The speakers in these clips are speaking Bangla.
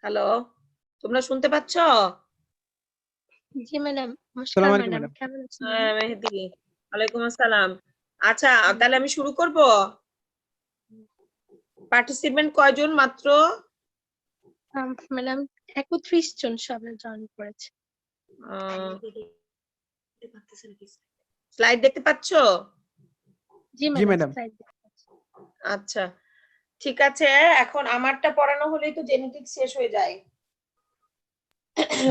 হ্যালো, তোমরা শুনতে পাচ্ছ? জি ম্যাডাম, নমস্কার আসসালামু আলাইকুম ম্যাডাম, ম্যাডাম। কেমন আছেন? হ্যাঁ মেহেদি, ওয়ালাইকুম আসসালাম। আচ্ছা, তাহলে আমি শুরু করব। পার্টিসিপেন্ট কয়জন মাত্র? ম্যাডাম 31 জন সবাই জয়েন করেছে। স্লাইড দেখতে পাচ্ছ? জি জি ম্যাডাম, ম্যাডাম। আচ্ছা, ঠিক আছে। এখন আমারটা পড়ানো হলেই তো জেনেটিক্স শেষ হয়ে যায়।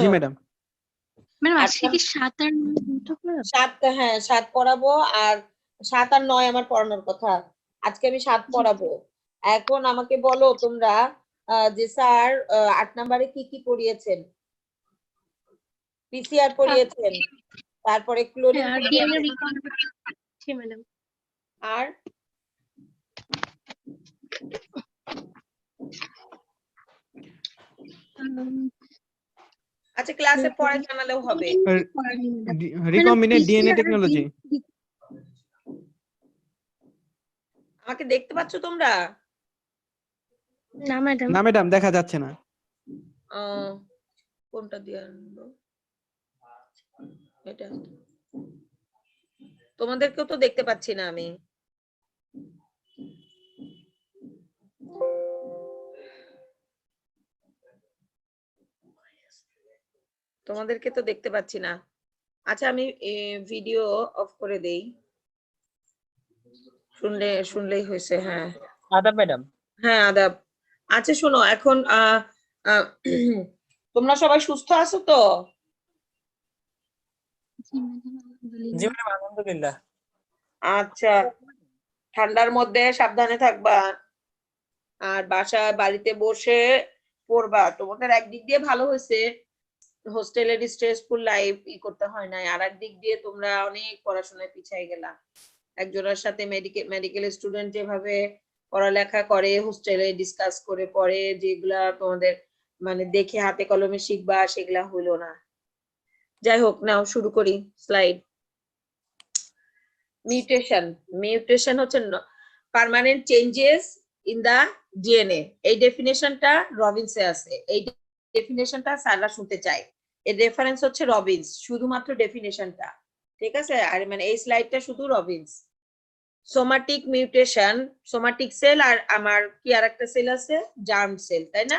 জি ম্যাডাম। ম্যাডাম আচ্ছা। আজকে কি 7 আর 9 দুটো পড়াবো? 7, হ্যাঁ 7 পড়াবো, আর 7 আর 9 আমার পড়ানোর কথা। আজকে আমি 7 জি। পড়াবো। এখন আমাকে বলো তোমরা যে স্যার 8 নম্বরে কি কি পড়িয়েছেন? পিসিআর পড়িয়েছেন, তারপরে ক্লোরিন হ্যাঁ, আর ডিএনএ রিকম্বিনেশন। জি ম্যাডাম। আর আচ্ছা, ক্লাসে পরে জানালেও হবে। Recombinant DNA technology. আমাকে দেখতে পাচ্ছ তোমরা? না ম্যাডাম। না ম্যাডাম, দেখা যাচ্ছে না। কোনটা দিয়ে আনবো? এটা। তোমাদেরকেও তো দেখতে পাচ্ছি না আমি। তোমাদেরকে তো দেখতে পাচ্ছি না। আচ্ছা, আমি ভিডিও অফ করে দেই। শুনলেই হয়েছে। হ্যাঁ আদাব ম্যাডাম। হ্যাঁ, আদাব। আচ্ছা শোনো, এখন তোমরা সবাই সুস্থ আছো তো? জি ম্যাডাম, জি ম্যাডাম, আলহামদুলিল্লাহ। আচ্ছা, ঠান্ডার মধ্যে সাবধানে থাকবা, আর বাড়িতে বসে পড়বা। তোমাদের একদিক দিয়ে ভালো হয়েছে, হোস্টেলের স্ট্রেসফুল লাইফ করতে হয় না, আর একদিক দিয়ে তোমরা অনেক পড়াশোনায় পিছিয়ে গেলা। একজনের সাথে মেডিকেল স্টুডেন্ট যেভাবে পড়ালেখা করে, হোস্টেলে ডিসকাস করে পড়ে, যেগুলা তোমাদের মানে দেখে হাতে কলমে শিখবা, সেগুলা হইলো না। যাই হোক, নাও শুরু করি। স্লাইড। মিউটেশন হচ্ছে permanent changes in the DNA. এই ডেফিনেশনটা রবিনসে আছে। এই ডেফিনেশনটা স্যাররা শুনতে চাই। এর রেফারেন্স হচ্ছে রবিনস, শুধুমাত্র ডেফিনেশনটা। ঠিক আছে, আর মানে এই স্লাইডটা শুধু Robbins. Somatic mutation, somatic cell, আর আমার কি আরেকটা সেল আছে, জার্ম সেল, তাই না?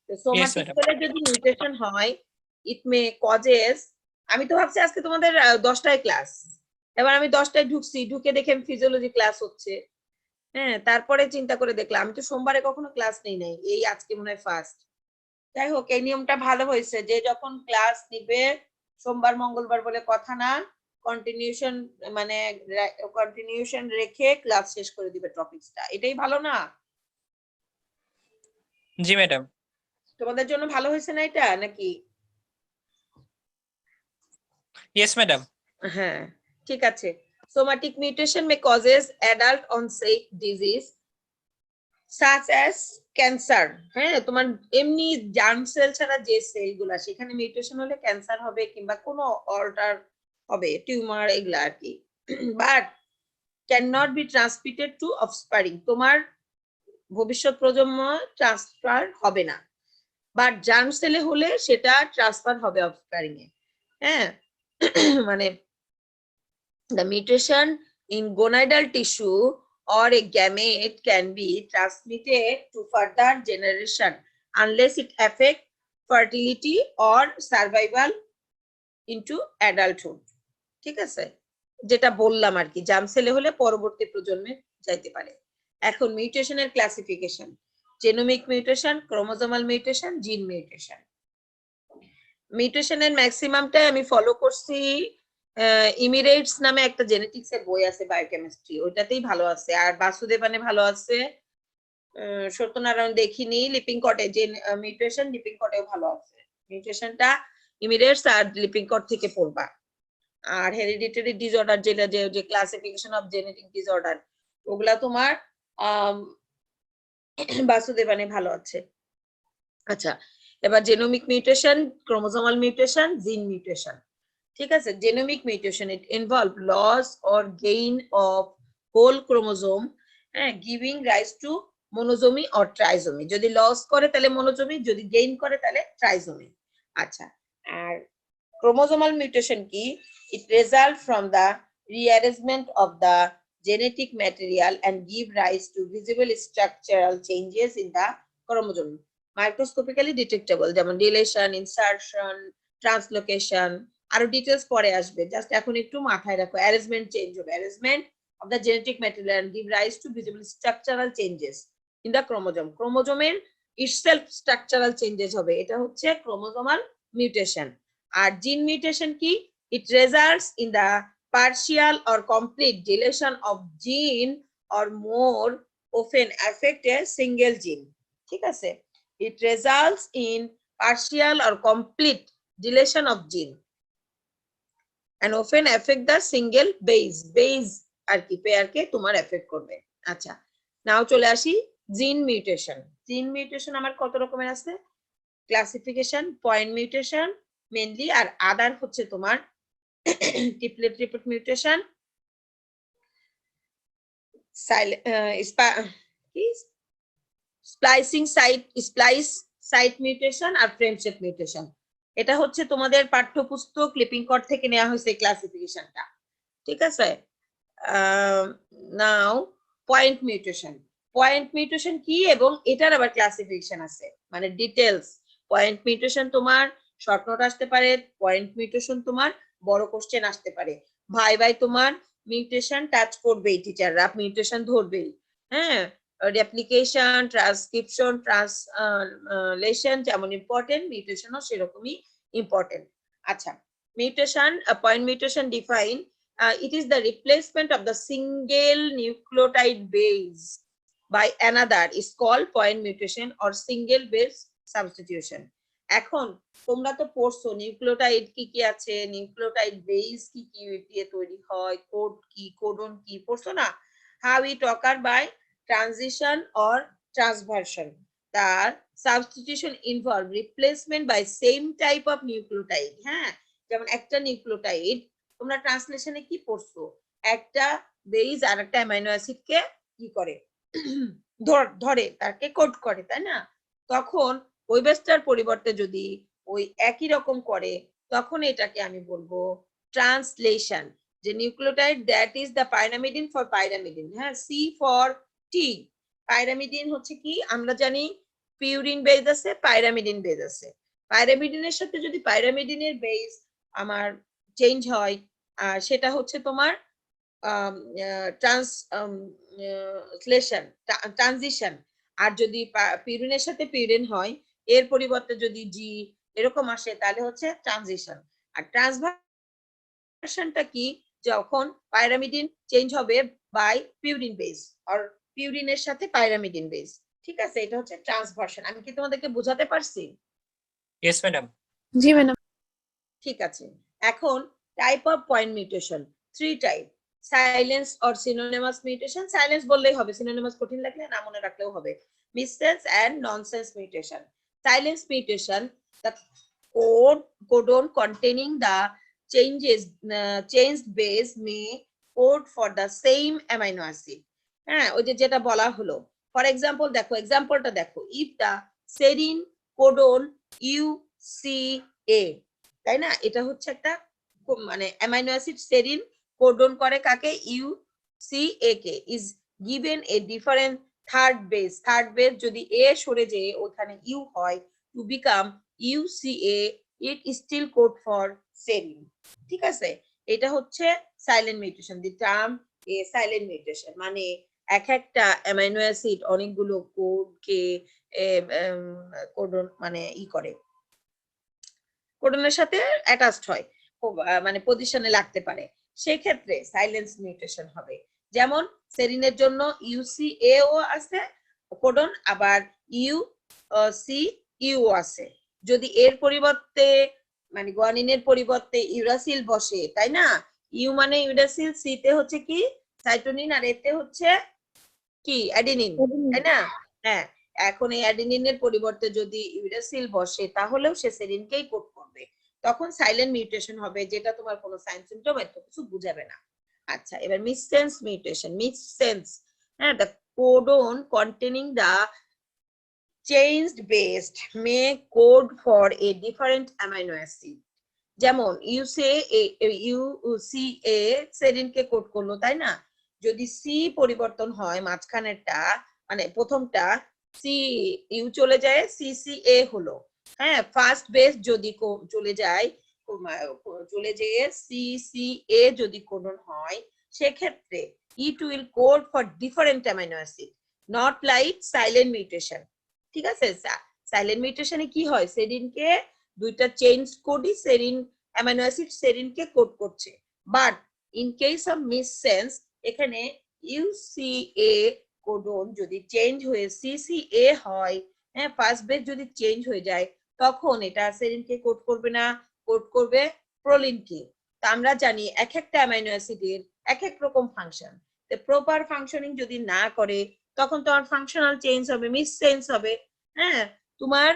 তো সোমাটিক সেলে যদি মিউটেশন হয়, ইট মে কজেস। আমি তো ভাবছি আজকে তোমাদের 10টায় ক্লাস। এবার আমি 10টায় ঢুকছি, ঢুকে দেখে ফিজিওলজি ক্লাস হচ্ছে। হ্যাঁ, তারপরে চিন্তা করে দেখলাম আমি তো সোমবারে কখনো ক্লাস নেই নাই, এই আজকে মনে হয় ফার্স্ট। যাই হোক, এই নিয়মটা ভালো হয়েছে যে যখন ক্লাস নিবে সোমবার মঙ্গলবার বলে কথা না, কন্টিনিউশন মানে কন্টিনিউশন রেখে ক্লাস শেষ করে দিবে টপিকসটা। এটাই ভালো না? জি ম্যাডাম। তোমাদের জন্য ভালো হয়েছে না এটা, নাকি? Yes madam. হ্যাঁ, ঠিক আছে। Somatic mutation may causes adult onset disease such as cancer. হ্যাঁ, তোমার এমনি জার্ম সেল ছাড়া যে সেলগুলা, সেখানে মিউটেশন হলে ক্যান্সার হবে, কিংবা কোনো অল্টার হবে, টিউমার, এগুলা আর কি। But can not be transmitted to offspring. তোমার ভবিষ্যৎ প্রজন্ম ট্রান্সফার হবে না, বাট জার্ম সেলে হলে সেটা ট্রান্সফার হবে অফস্প্যারিং এ। হ্যাঁ, মানে the mutation in gonadal tissue or a gamete can be transmitted to further generation unless it affect fertility or survival into adulthood. ঠিক আছে, যেটা বললাম আর কি, জার্ম সেলে হলে পরবর্তী প্রজন্মে যাইতে পারে। এখন মিউটেশনের classification: genomic mutation, chromosomal mutation, gene mutation. মিউটেশনের ম্যাক্সিমামটাই আমি ফলো করছি। ইমিরেটস নামে একটা জেনেটিক্স এর বই আছে, বায়োকেমিস্ট্রি, ওইটাতেই ভালো আছে। আর বাসুদেবানে ভালো আছে, সত্যনারায়ণ দেখিনি। লিপিং কটে যে মিউটেশন, লিপিং কটেও ভালো আছে। মিউটেশনটা ইমিরেটস আর লিপিং কট থেকে পড়বা। আর হেরিডিটারি ডিসঅর্ডার, যেটা যে ক্লাসিফিকেশন অফ জেনেটিক ডিসঅর্ডার, ওগুলা তোমার বাসুদেবানে ভালো আছে। আচ্ছা, এবার genomic mutation, chromosomal mutation, gene mutation. ঠিক আছে, genomic mutation it involve loss or gain of whole chromosome, giving rise to monosomy or trisomy. যদি লস করে তাহলে মনোজমি, যদি গেইন করে তাহলে ট্রাইজমি। আচ্ছা, আর ক্রোমোজোমাল মিউটেশন কি? It result from the rearrangement of the genetic material and give rise to visible structural changes in the chromosome, microscopically detectable, যেমন ডিলেশন, ইনসারশন, ট্রান্সলোকেশন। আরো ডিটেলস পরে আসবে, জাস্ট এখন একটু মাথায় রাখো অ্যারেঞ্জমেন্ট চেঞ্জ হবে, arrangement of the genetic material and give rise to visible structural changes in the chromosome. ক্রোমোজোমের itself structural changes হবে, এটা হচ্ছে ক্রোমোজোমাল মিউটেশন। আর জিন মিউটেশন কি? it results in the partial or complete deletion of gene or more, often affect a single gene. ঠিক আছে, it results in partial or complete deletion of gene and often affect the single base আর কি পেয়ারকে তোমার এফেক্ট করবে। আচ্ছা, নাও চলে আসি জিন মিউটেশন। জিন মিউটেশন আমার কত রকমের আছে? ক্লাসিফিকেশন, পয়েন্ট মিউটেশন মেইনলি, আর আদার হচ্ছে তোমার triplet mutation, splice site mutation আর ফ্রেমশেপ মিউটেশন। এটা হচ্ছে তোমাদের পাঠ্যপুস্তক ক্লিপিং কর থেকে নেওয়া হয়েছে ক্লাসিফিকেশনটা, ঠিক আছে। নাও পয়েন্ট মিউটেশন। পয়েন্ট মিউটেশন কি এবং এটার আবার ক্লাসিফিকেশন আছে, মানে ডিটেলস। পয়েন্ট মিউটেশন তোমার শর্ট নোট আসতে পারে, পয়েন্ট মিউটেশন তোমার বড় কোশ্চেন আসতে পারে। ভাই তোমার মিউটেশন টাচ করবেই, টিচাররা মিউটেশন ধরবেই। হ্যাঁ, রেপ্লিকেশন, ট্রান্সক্রিপশন, ট্রান্সলেশন যেমন ইম্পর্টেন্ট, মিউটেশনও সেরকমই ইম্পর্টেন্ট। আচ্ছা, mutation, point mutation define it is the replacement of the single nucleotide base by another is called point mutation or single base substitution. এখন তোমরা তো পড়ছো নিউক্লিওটাইড কি কি আছে, নিউক্লিওটাইড বেস কি কি দিয়ে তৈরি হয়, কোড কি, কোডন কি, পড়ছো না? how it occur by transition or transversion. তার substitution involve replacement by same type of nucleotide. হ্যাঁ, যেমন একটা নিউক্লিওটাইড তোমরা ট্রান্সলেশনে কি পড়ছো, একটা বেস আর একটা অ্যামাইনো অ্যাসিড কে কি করে ধরে তাকে কোড করে, তাই না? তখন ওই বেসটার পরিবর্তে যদি ওই একই রকম করে তখন এটাকে আমি বলবো ট্রান্সলেশন। যে nucleotide that is the pyrimidine for pyrimidine, হ্যাঁ, সি ফর টি। পাইরামিডিন হচ্ছে কি, আমরা জানি পিউরিন বেস আছে, পাইরামিডিন বেস আছে। পাইরামিডিনের সাথে যদি পাইরামিডিনের বেস আমার চেঞ্জ হয়, সেটা হচ্ছে তোমার ট্রানজিশন। আর যদি পিউরিনের সাথে পিউরিন হয়, এর পরিবর্তে যদি জি এরকম আসে তাহলে হচ্ছে ট্রানজিশন। আর ট্রান্সভার্সনটা কি, যখন পাইরামিডিন চেঞ্জ হবে বাই পিউরিন বেস আর পিউরিনের সাথে পাইরামিডিন বেস। ঠিক আছে, এটা হচ্ছে ট্রান্সভার্সন। আমি কি তোমাদেরকে বোঝাতে পারছি? Yes, madam. জি ম্যাডাম। ঠিক আছে, এখন টাইপ অফ পয়েন্ট মিউটেশন, 3 টাইপ। Silence or synonymous mutation, silence বললেই হবে, সিনোনিমাস কঠিন লাগলে না মনে রাখলেও হবে। Missense and nonsense mutation. Silence mutation, the codon containing the changed base may code for the same amino acid. হ্যাঁ, ওই যে যেটা বলা হলো, ফর এক্সাম্পল দেখো, এক্সাম্পলটা দেখো, if the serine codon UCA, তাই না? এটা হচ্ছে একটা মানে অ্যামাইনো অ্যাসিড, সেরিন কোডন করে কাকে, UCA কে, is given a different third base যদি এ সরে যেয়ে ওখানে ইউ হয়, to become UCA, it still code for serine. ঠিক আছে, এটা হচ্ছে silent mutation. The term a silent mutation মানে এক একটা অ্যামাইনো অ্যাসিড অনেকগুলো কোড কে কোডন মানে করে, কোডনের সাথে অ্যাটাচড হয়, মানে পজিশনে লাগতে পারে, সেই ক্ষেত্রে সাইলেন্স মিউটেশন হবে। যেমন সেরিনের জন্য UCA ও আছে কোডন, আবার UCU আছে। যদি এর পরিবর্তে মানে গুয়ানিনের পরিবর্তে ইউরাসিল বসে, তাই না? ইউ মানে ইউরাসিল, সি তে হচ্ছে কি সাইটোনিন, আর এতে হচ্ছে কি অ্যাডিনিন, তাই না? হ্যাঁ, এখন এই অ্যাডিনিনের পরিবর্তে যদি ইউরাসিল বসে তাহলেও সে সেরিনকেই কোড করবে, তখন সাইলেন্ট মিউটেশন হবে, যেটা তোমার কোনো সাইন সিম্পটম এত কিছু বুঝাবে না। আচ্ছা, এবার মিসসেন্স মিউটেশন। মিসসেন্স, হ্যাঁ, the codon containing the changed base may code for a different amino acid. যেমন UCA সেরিন কে কোড করলো, তাই না? যদি সি পরিবর্তন হয় মাঝখানেরটা, মানে প্রথমটা সি ইউ চলে যায়, CCA হলো। হ্যাঁ, ফার্স্ট বেস যদি চলে যায়, চলে যেয়ে CCA যদি কোডন হয়, সেক্ষেত্রে it will code for different amino acid, not like silent mutation. ঠিক আছে? সাইলেন্ট মিউটেশনে কি হয়, সেরিনকে দুইটা চেঞ্জ কোডই সেরিন অ্যামাইনো অ্যাসিড সেরিনকে কোড করছে, but in case of missense এখানে UCA কোডন যদি চেঞ্জ হয়ে CCA হয়, হ্যাঁ, ফার্স্ট বেস যদি চেঞ্জ হয়ে যায়, তখন এটা সেরিনকে কোড করবে না, কোড করবে প্রোলিনকে। তা আমরা জানি এক একটা অ্যামাইনো অ্যাসিডের এক এক রকম ফাংশন, প্রপার ফাংশনিং যদি না করে তখন তোমার ফাংশনাল চেঞ্জ হবে, মিসসেন্স হবে। হ্যাঁ, তোমার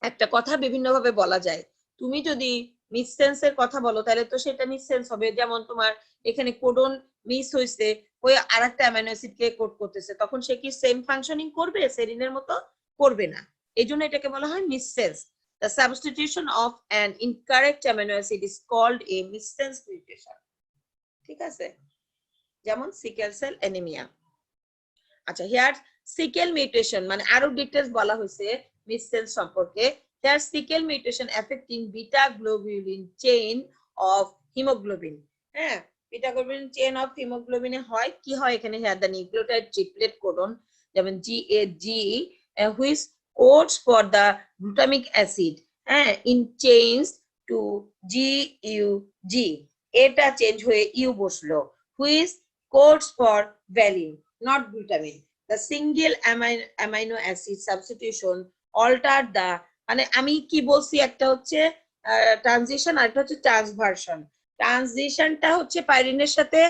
একটা কথা বিভিন্ন ভাবে বলা যায়, তুমি যদি মিসসেন্সের কথা বলো তাহলে তো সেটা মিসসেন্স হবে। যেমন তোমার এখানে কোডন মিস হয়েছে, ওই আরেকটা অ্যামাইনো অ্যাসিড কে কোড করতেছে, তখন সে কি সেম ফাংশনিং করবে? সেরিনের মতো করবে না। এইজন্য এটাকে বলা হয় missense. The substitution of an incorrect amino acid is called a missense mutation. ঠিক আছে? যেমন সিকেল সেল অ্যানিমিয়া। আচ্ছা, হিয়ার সিকেল মিউটেশন মানে আরো ডিটেইলস বলা হয়েছে মিসসেন্স সম্পর্কে। Here sickle mutation affecting beta globulin chain of haemoglobin. হ্যাঁ, বিটা গ্লোবিউলিন চেইন অফ হিমোগ্লোবিনে হয় কি হয়, এখানে here the nucleotide triplet codon যেমন GAG which codes for the glutamic acid in chains to GUG, এটা চেঞ্জ হয়ে ইউ বসলো, which codes for valine, not glutamine. The single amino acid substitution altered the, মানে আমি কি বলছি, একটা হচ্ছে ট্রানজিশন আর একটা হচ্ছে ট্রান্সভার্সন। ট্রানজিশনটা হচ্ছে পাইরিনের সাথে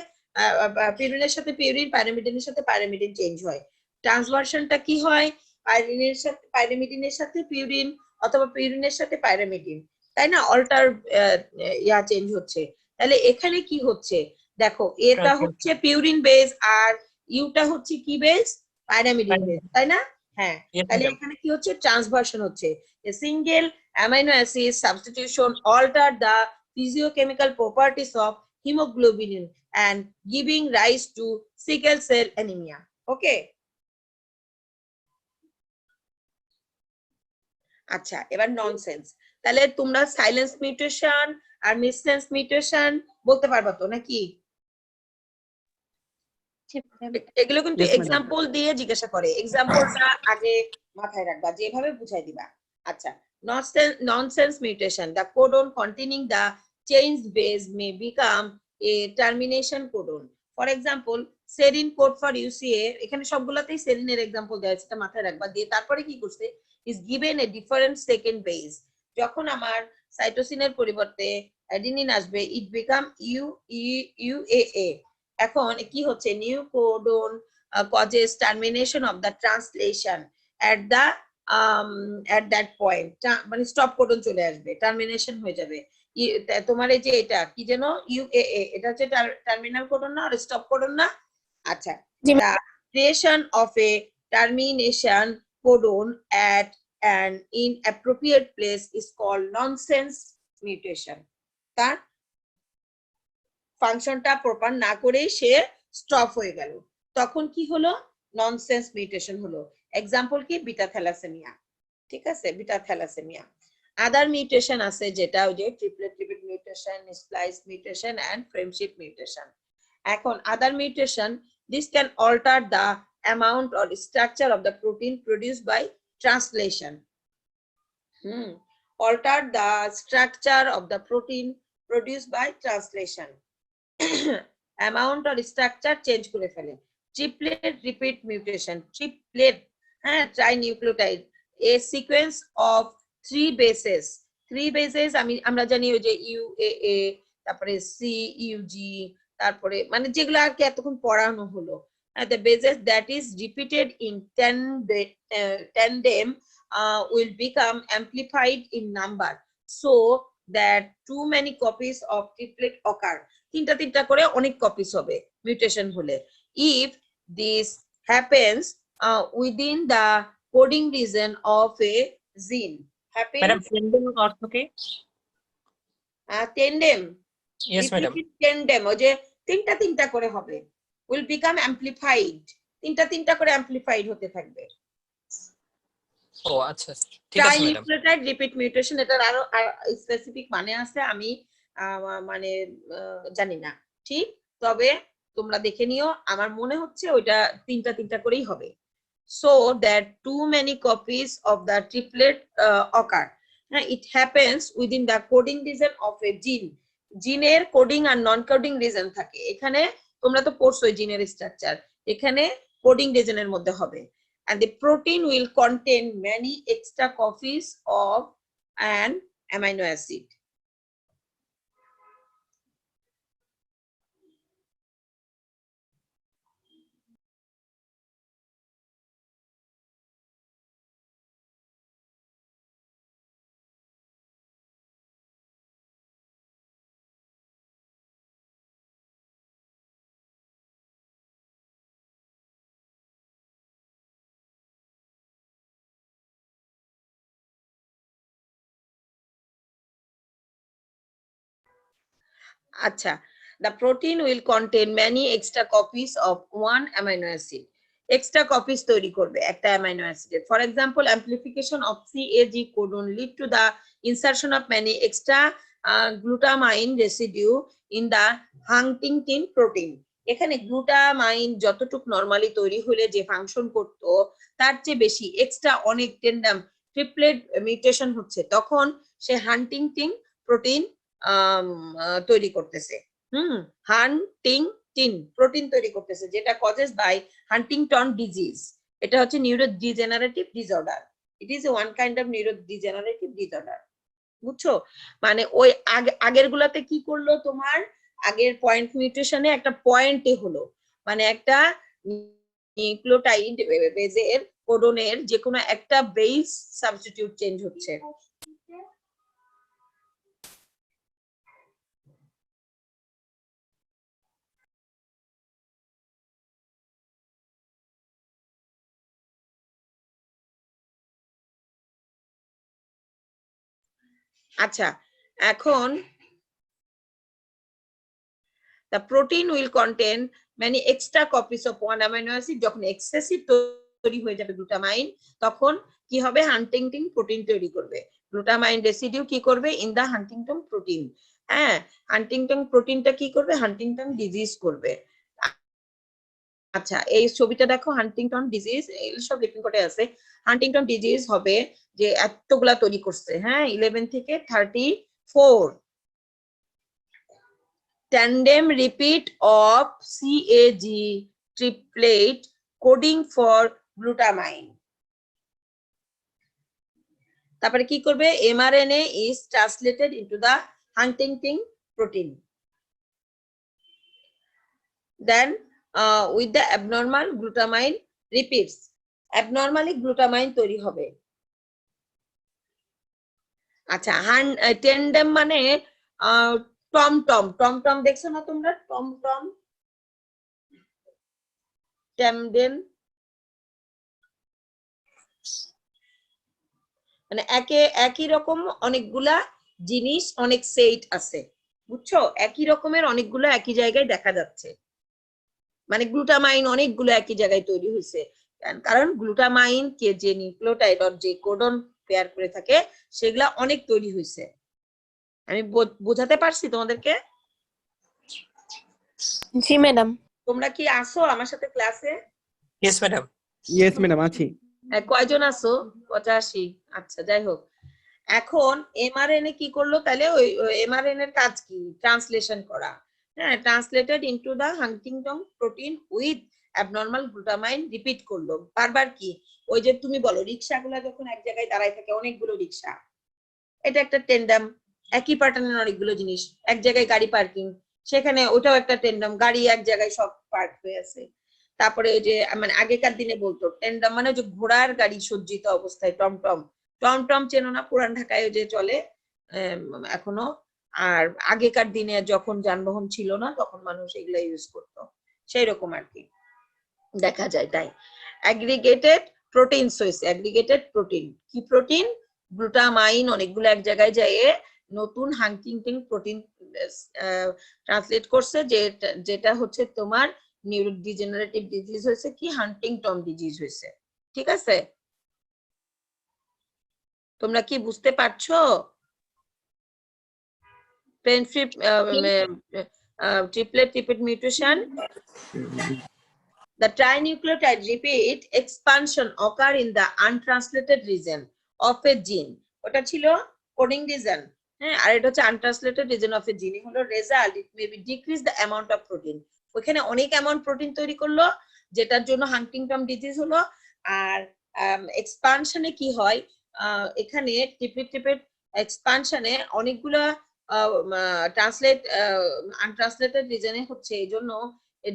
পিউরিনের সাথে পিউরিন, পাইরিমিডিনের সাথে পাইরিমিডিন চেঞ্জ হয়। ট্রান্সভার্সনটা কি হয়, পাইরিনের সাথে পাইরিমিডিনের সাথে পিউরিন অথবা পিউরিনের সাথে পাইরিমিডিন, তাই না? অল্টার ইয়া চেঞ্জ হচ্ছে। তাহলে এখানে কি হচ্ছে দেখো, এটা হচ্ছে পিউরিন বেস আর ইউটা হচ্ছে কি বেস, পাইরিমিডিন বেস, তাই না? হ্যাঁ, তাহলে এখানে কি হচ্ছে, ট্রান্সভার্সন হচ্ছে। A single amino acid substitution alter the physiochemical properties of hemoglobin and giving rise to sickle cell anemia. Okay. আচ্ছা, এবার ননসেন্স। তাহলে তোমরা সাইলেন্স মিউটেশন আর মিসসেন্স মিউটেশন বলতে পারবা তো নাকি? এগুলো কিন্তু Yes, madam. এক্সাম্পল দিয়ে জিজ্ঞাসা করে, এক্সাম্পলটা আগে মাথায় রাখবা, যেভাবে বুঝাই দিবা। আচ্ছা, nonsense mutation, the codon containing the changed base may become a termination codon. For example, serine code for UCA, এখানে সবগুলাতেই সেরিনের এক্সাম্পল দেওয়া আছে, এটা মাথায় রাখবা। দিয়ে তারপরে কি করছে, is given a different second base. যখন আমার সাইটোসিনের পরিবর্তে অ্যাডিনিন আসবে, it become UAA. এখন কি হচ্ছে, new codon causes termination of the translation at that point, মানে স্টপ কোডন চলে আসবে, টার্মিনেশন হয়ে যাবে। তোমার এই যে এটা কি যেন UAA, এটা হচ্ছে টার্মিনাল কোডন না আর স্টপ কোডন না? আচ্ছা, the creation of a termination codon at an inappropriate place is called nonsense mutation. তার ফাংশনটা প্রপার না করেই সে স্টপ হয়ে গেল, তখন কি হলো, ননসেন্স মিউটেশন হলো। এক্সাম্পল কি, বিটা থ্যালাসেমিয়া। ঠিক আছে, বিটা থ্যালাসেমিয়া। আদার মিউটেশন আছে যেটা ওই যে triplet mutation, splice mutation and frameshift mutation. এখন other mutation, this can alter the amount or structure of the protein produced by translation. Alter the structure of the protein produced by translation. Amount or structure change করে ফেলে। Triplet repeat mutation, triplet, trinucleotide, a sequence of 3 bases, আমরা জানি ওই যে UAA, তারপরে CUG, তারপরে মানে যেগুলো আর কি এতক্ষণ পড়ানো হলো, the bases that is repeated in tandem will become amplified in number so that too many copies of triplet occur. তিনটা করে অনেক কপিস হবে মিউটেশন হলে। If this happens within the coding region of a gene. Madam Happens tandem অর্থ কি? tandem, yes madam. repeated tandem, ওই যে তিনটা তিনটা করে হবে, will become amplified, তিনটা তিনটা করে amplified হতে থাকবে। ও আচ্ছা, ঠিক আছে ম্যাডাম। ট্রাইনিউক্লিওটাইড রিপিট মিউটেশন, এটার আরো স্পেসিফিক মানে আছে, আমি মানে জানি না ঠিক, তবে তোমরা দেখে নিও, আমার মনে হচ্ছে ওইটা তিনটা তিনটা করেই হবে। So that too many copies of the triplet occur. It happens within the coding region of a gene. জিনের কোডিং আর নন কোডিং রিজন থাকে, এখানে তোমরা তো পড়ছোই জিনের স্ট্রাকচার, এখানে কোডিং রিজনের মধ্যে হবে। And the protein will contain many extra copies of an amino acid. আচ্ছা, the protein will contain many extra copies of one amino acid. Extra copies তৈরি করবে একটা অ্যামাইনো অ্যাসিডের। For example, amplification of CAG codon lead to the insertion of many extra glutamine residue in the Huntingtin protein. এখানে গ্লুটামাইন যতটুক নরমালি তৈরি হলে যে ফাংশন করত তার চেয়ে বেশি এক্সট্রা অনেক টেন্ডাম ট্রিপলেট মিউটেশন হচ্ছে, তখন সে হান্টিংটিন প্রোটিন তৈরি করতেছে। হান্টিংটিন প্রোটিন তৈরি করতেছে, যেটা কজেস বাই হান্টিংটন ডিজিজ। এটা হচ্ছে neurodegenerative disorder. It is one kind of neurodegenerative disorder. বুঝছো? মানে ওই আগের গুলাতে কি করলো, তোমার আগের পয়েন্ট মিউটেশনে একটা পয়েন্টে হলো, মানে একটা নিউক্লিওটাইড বেজের কোডনের যে কোনো একটা বেস সাবস্টিটিউট চেঞ্জ হচ্ছে। আচ্ছা, এখন the protein will contain many extra copies of one amino acid. যখন এক্সেসিভ তৈরি হয়ে যাবে গ্লুটামাইন, তখন কি হবে, হান্টিংটিন প্রোটিন তৈরি করবে। গ্লুটামাইন রেসিডিউ কি করবে, ইন দা হান্টিংটন প্রোটিন। হ্যাঁ, হান্টিংটন প্রোটিনটা কি করবে, হান্টিংটন ডিজিজ করবে। আচ্ছা, এই ছবিটা দেখো, হান্টিংটন ডিজিজ, এগুলো সব রিপিং করে আছে। হান্টিংটন ডিজিজ হবে যে এতগুলা তৈরি করছে, হ্যাঁ, 11 থেকে 34 tandem repeat of CAG triplet coding for glutamine. তারপরে কি করবে, mRNA is translated into the Huntingtin protein. Then with the abnormal glutamine repeats, abnormally glutamine তৈরি হবে। আচ্ছা, tandem মানে টমটম, টমটম দেখছো না তোমরা, টমটম, ট্যামডেন, মানে একই রকম অনেকগুলা জিনিস, অনেক সেট আছে, বুঝছো? একই রকমের অনেকগুলো একই জায়গায় দেখা যাচ্ছে, মানে গ্লুটামাইন অনেকগুলো একই জায়গায় তৈরি হয়েছে, কারণ গ্লুটামাইন কে যে নিউক্লিওটাইড আর যে কোডন পেয়ার করে থাকে সেগুলা অনেক তৈরি হয়েছে। আমি বোঝাতে পারছি তোমাদেরকে? জি ম্যাডাম। তোমরা কি আসো আমার সাথে ক্লাসে? Yes madam. ইয়েস ম্যাডাম, আছি। কয়জন আছো? 85। আচ্ছা, যাই হোক, এখন এমআরএনএ কি করলো তাহলে, ওই এমআরএনএ এর কাজ কি, ট্রান্সলেশন করা। হ্যাঁ, translated into the Huntington protein with abnormal glutamine, repeat করলো বারবার। কি, ওই যে তুমি বলো রিক্সাগুলা যখন এক জায়গায় দাঁড়ায় থাকে, অনেকগুলো রিক্সা, এটা একটা টেন্ডাম। একই প্যাটার্নের অনেকগুলো জিনিস, এক জায়গায় গাড়ি পার্কিং, সেখানে ওটাও একটা টেন্ডাম, গাড়ি এক জায়গায় সব পার্ক হয়ে আছে। তারপরে ওই যে মানে আগেকার দিনে বলতো টেন্ডাম মানে যে ঘোড়ার গাড়ি সজ্জিত অবস্থায়, টমটম, টমটম চেনো না, পুরান ঢাকায় যে চলে এখনো। আর আগেকার দিনে যখন যানবাহন ছিল না, তখন মানুষ এগুলা ইউজ করতো, সেই রকম আর কি। দেখা যায় তাই অ্যাগ্রিগেটেড প্রোটিনস হয়েছে অ্যাগ্রিগেটেড প্রোটিন কি প্রোটিন গ্লুটামাইন অনেকগুলো এক জায়গায় যায় নতুন হান্টিংটন প্রোটিন ট্রান্সলেট করছে যেটা হচ্ছে তোমার নিউরোডিজেনারেটিভ ডিজিজ হয়েছে কি হান্টিংটন ডিজিজ হয়েছে ঠিক আছে তোমরা কি বুঝতে পারছো পেনফ্রিপ triplet mutation the trinucleotide repeat expansion occur in the untranslated region of a gene ওটা ছিল coding region হ্যাঁ আর এটা হচ্ছে untranslated region of a gene হলো result it may be decrease the amount of protein ওখানে অনেক অ্যামাউন্ট প্রোটিন তৈরি করলো যেটার জন্য হান্টিংটন ডিজিজ হলো আর এক্সপানশনে কি হয় এখানে ট্রিপলেট এক্সপানশনে অনেকগুলো untranslated region হচ্ছে এইজন্য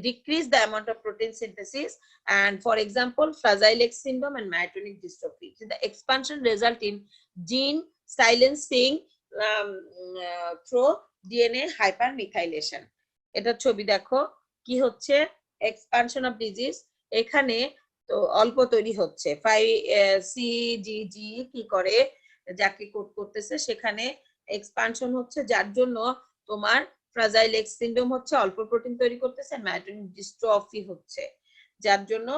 decrease the amount of protein synthesis and for example Fragile X syndrome and myotonic dystrophy so the expansion result in gene silencing through DNA hypermethylation এটা ছবি দেখো কি হচ্ছে expansion of disease এখানে তো অল্প তৈরি হচ্ছে 5CGG কি করে যাকে কোড করতেছে সেখানে এক্সপানশন হচ্ছে যার জন্য তোমার ফ্রাজাইল এক্স সিনড্রোম হচ্ছে অল্প প্রোটিন তৈরি করতেছে মায়োটোনিক ডিস্ট্রফি হচ্ছে যার জন্য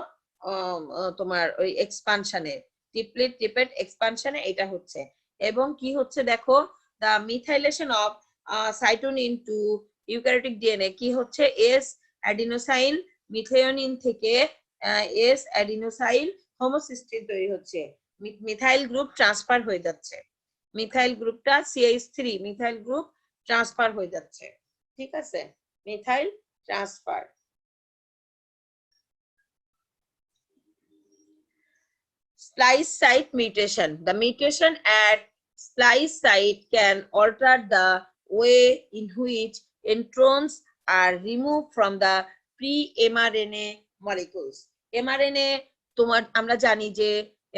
তোমার ওই এক্সপানশনে ট্রিপলেট এক্সপানশনে এটা হচ্ছে এবং কি হচ্ছে দেখো the methylation of cytosine to eukaryotic DNA কি হচ্ছে এস অ্যাডিনোসাইল মিথিওনিন থেকে এস অ্যাডিনোসাইল হোমোসিস্টিন তৈরি হচ্ছে মিথাইল গ্রুপ ট্রান্সফার হয়ে যাচ্ছে মিথাইল গ্রুপটা CH3 মিথাইল গ্রুপ ট্রান্সফার হয়ে যাচ্ছে ঠিক আছে methyl transfer splice site mutation the mutation at splice site can alter the way in which introns are removed from the pre-mRNA molecules mRNA তোমার আমরা জানি যে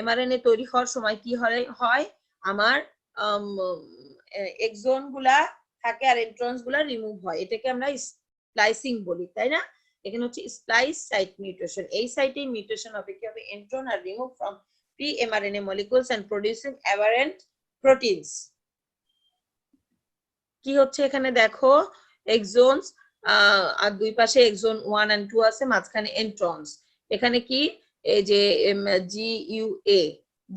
mRNA তৈরি হওয়ার সময় কি হয় আমার এক্সন গুলা থাকে আর ইন্ট্রনস গুলা রিমুভ হয় এটাকে আমরা স্প্লাইসিং বলি তাই না এখানে হচ্ছে স্প্লাইস সাইট মিউটেশন এই সাইটে মিউটেশন হবে কি হবে intron are remove from pre-mRNA molecules and producing aberrant proteins কি হচ্ছে এখানে দেখো এক্সনস আর দুই পাশে এক্সন 1 and 2 আছে মাঝখানে ইন্ট্রনস এখানে কি এই যে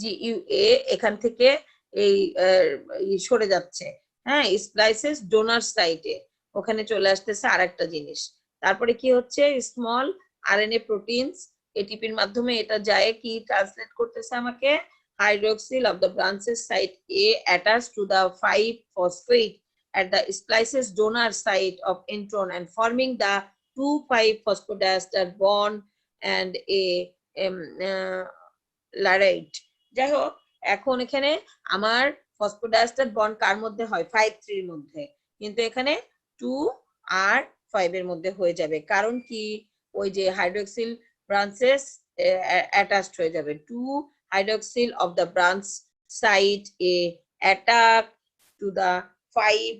GUA এখান থেকে এই সরে যাচ্ছে হ্যাঁ স্প্লাইসেস ডোনার সাইটে ওখানে চলে আসতেছে আরেকটা জিনিস তারপরে কি হচ্ছে স্মল আরএনএ প্রোটিনস এটিপির মাধ্যমে এটা যায় কি ট্রান্সলেট করতেছে আমাকে hydroxyl of the branches site A attached to the 5-phosphate at the splices donor site of intron and forming the 2,5-phosphodiester bond and a larate যাই হোক এখন এখানে আমার ফসফোডাইএস্টার বন্ড কার মধ্যে হয় 5-3 এর মধ্যে কিন্তু এখানে 2 আর 5 এর মধ্যে হয়ে যাবে কারণ কি ওই যে হাইড্রোক্সিল ব্রাঞ্চেস অ্যাটাচড হয়ে যাবে 2 hydroxyl of the branch site A attack to the 5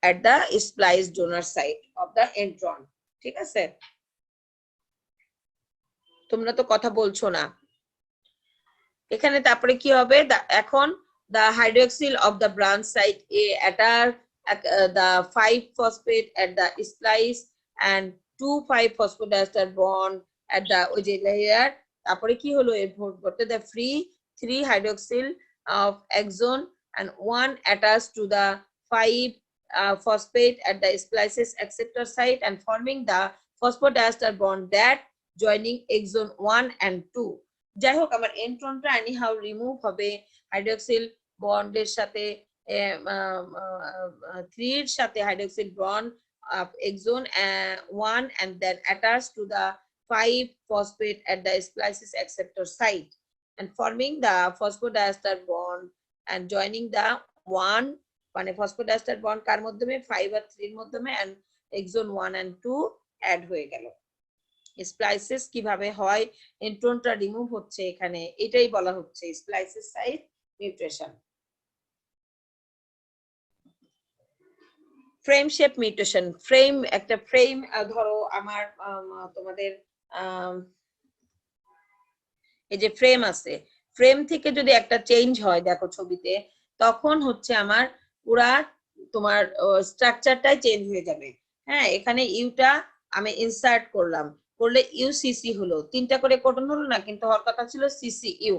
at the splice donor site of the intron ঠিক আছে তোমরা তো কথা বলছো না এখানে তারপরে কি হবে এখন the hydroxyl of the branch site A attack the 5-phosphate at the splice and 2,5-phosphodiester bond at the ওই যে লেয়ার তারপরে কি হলো এর ভোটে the free 3 hydroxyl of exon and 1 attached to the 5-phosphate at the splices acceptor site and forming the phosphodiester bond that joining exon 1 and 2 যাই হোক আমার এন্ট্রনটা এনিহাউ রিমুভ হবে হাইড্রোক্সিল বন্ডের সাথে 3 এর সাথে hydroxyl bond of exon 1 and then attached to the 5-phosphate at the splices acceptor site and forming the phosphodiester bond and joining the 1 মানে phosphodiester bond কার মাধ্যমে 5 আর 3 এর মাধ্যমে and exon 1 and 2 অ্যাড হয়ে গেল স্প্লাইসেস কিভাবে হয় ইন্ট্রনটা রিমুভ হচ্ছে এখানে এটাই বলা হচ্ছে splices site mutation frameshift mutation frame একটা ফ্রেম ধরো আমার তোমাদের এই যে ফ্রেম আছে, ফ্রেম থেকে যদি একটা চেঞ্জ হয় দেখো ছবিতে, তখন হচ্ছে আমার পুরা তোমার স্ট্রাকচারটাই চেঞ্জ হয়ে যাবে। হ্যাঁ, এখানে ইউটা আমি ইনসার্ট করলাম, করলে ইউসিসি হলো, 3টা করে কোডন হলো না, কিন্তু হওয়ার কথা ছিল সিসিইউ।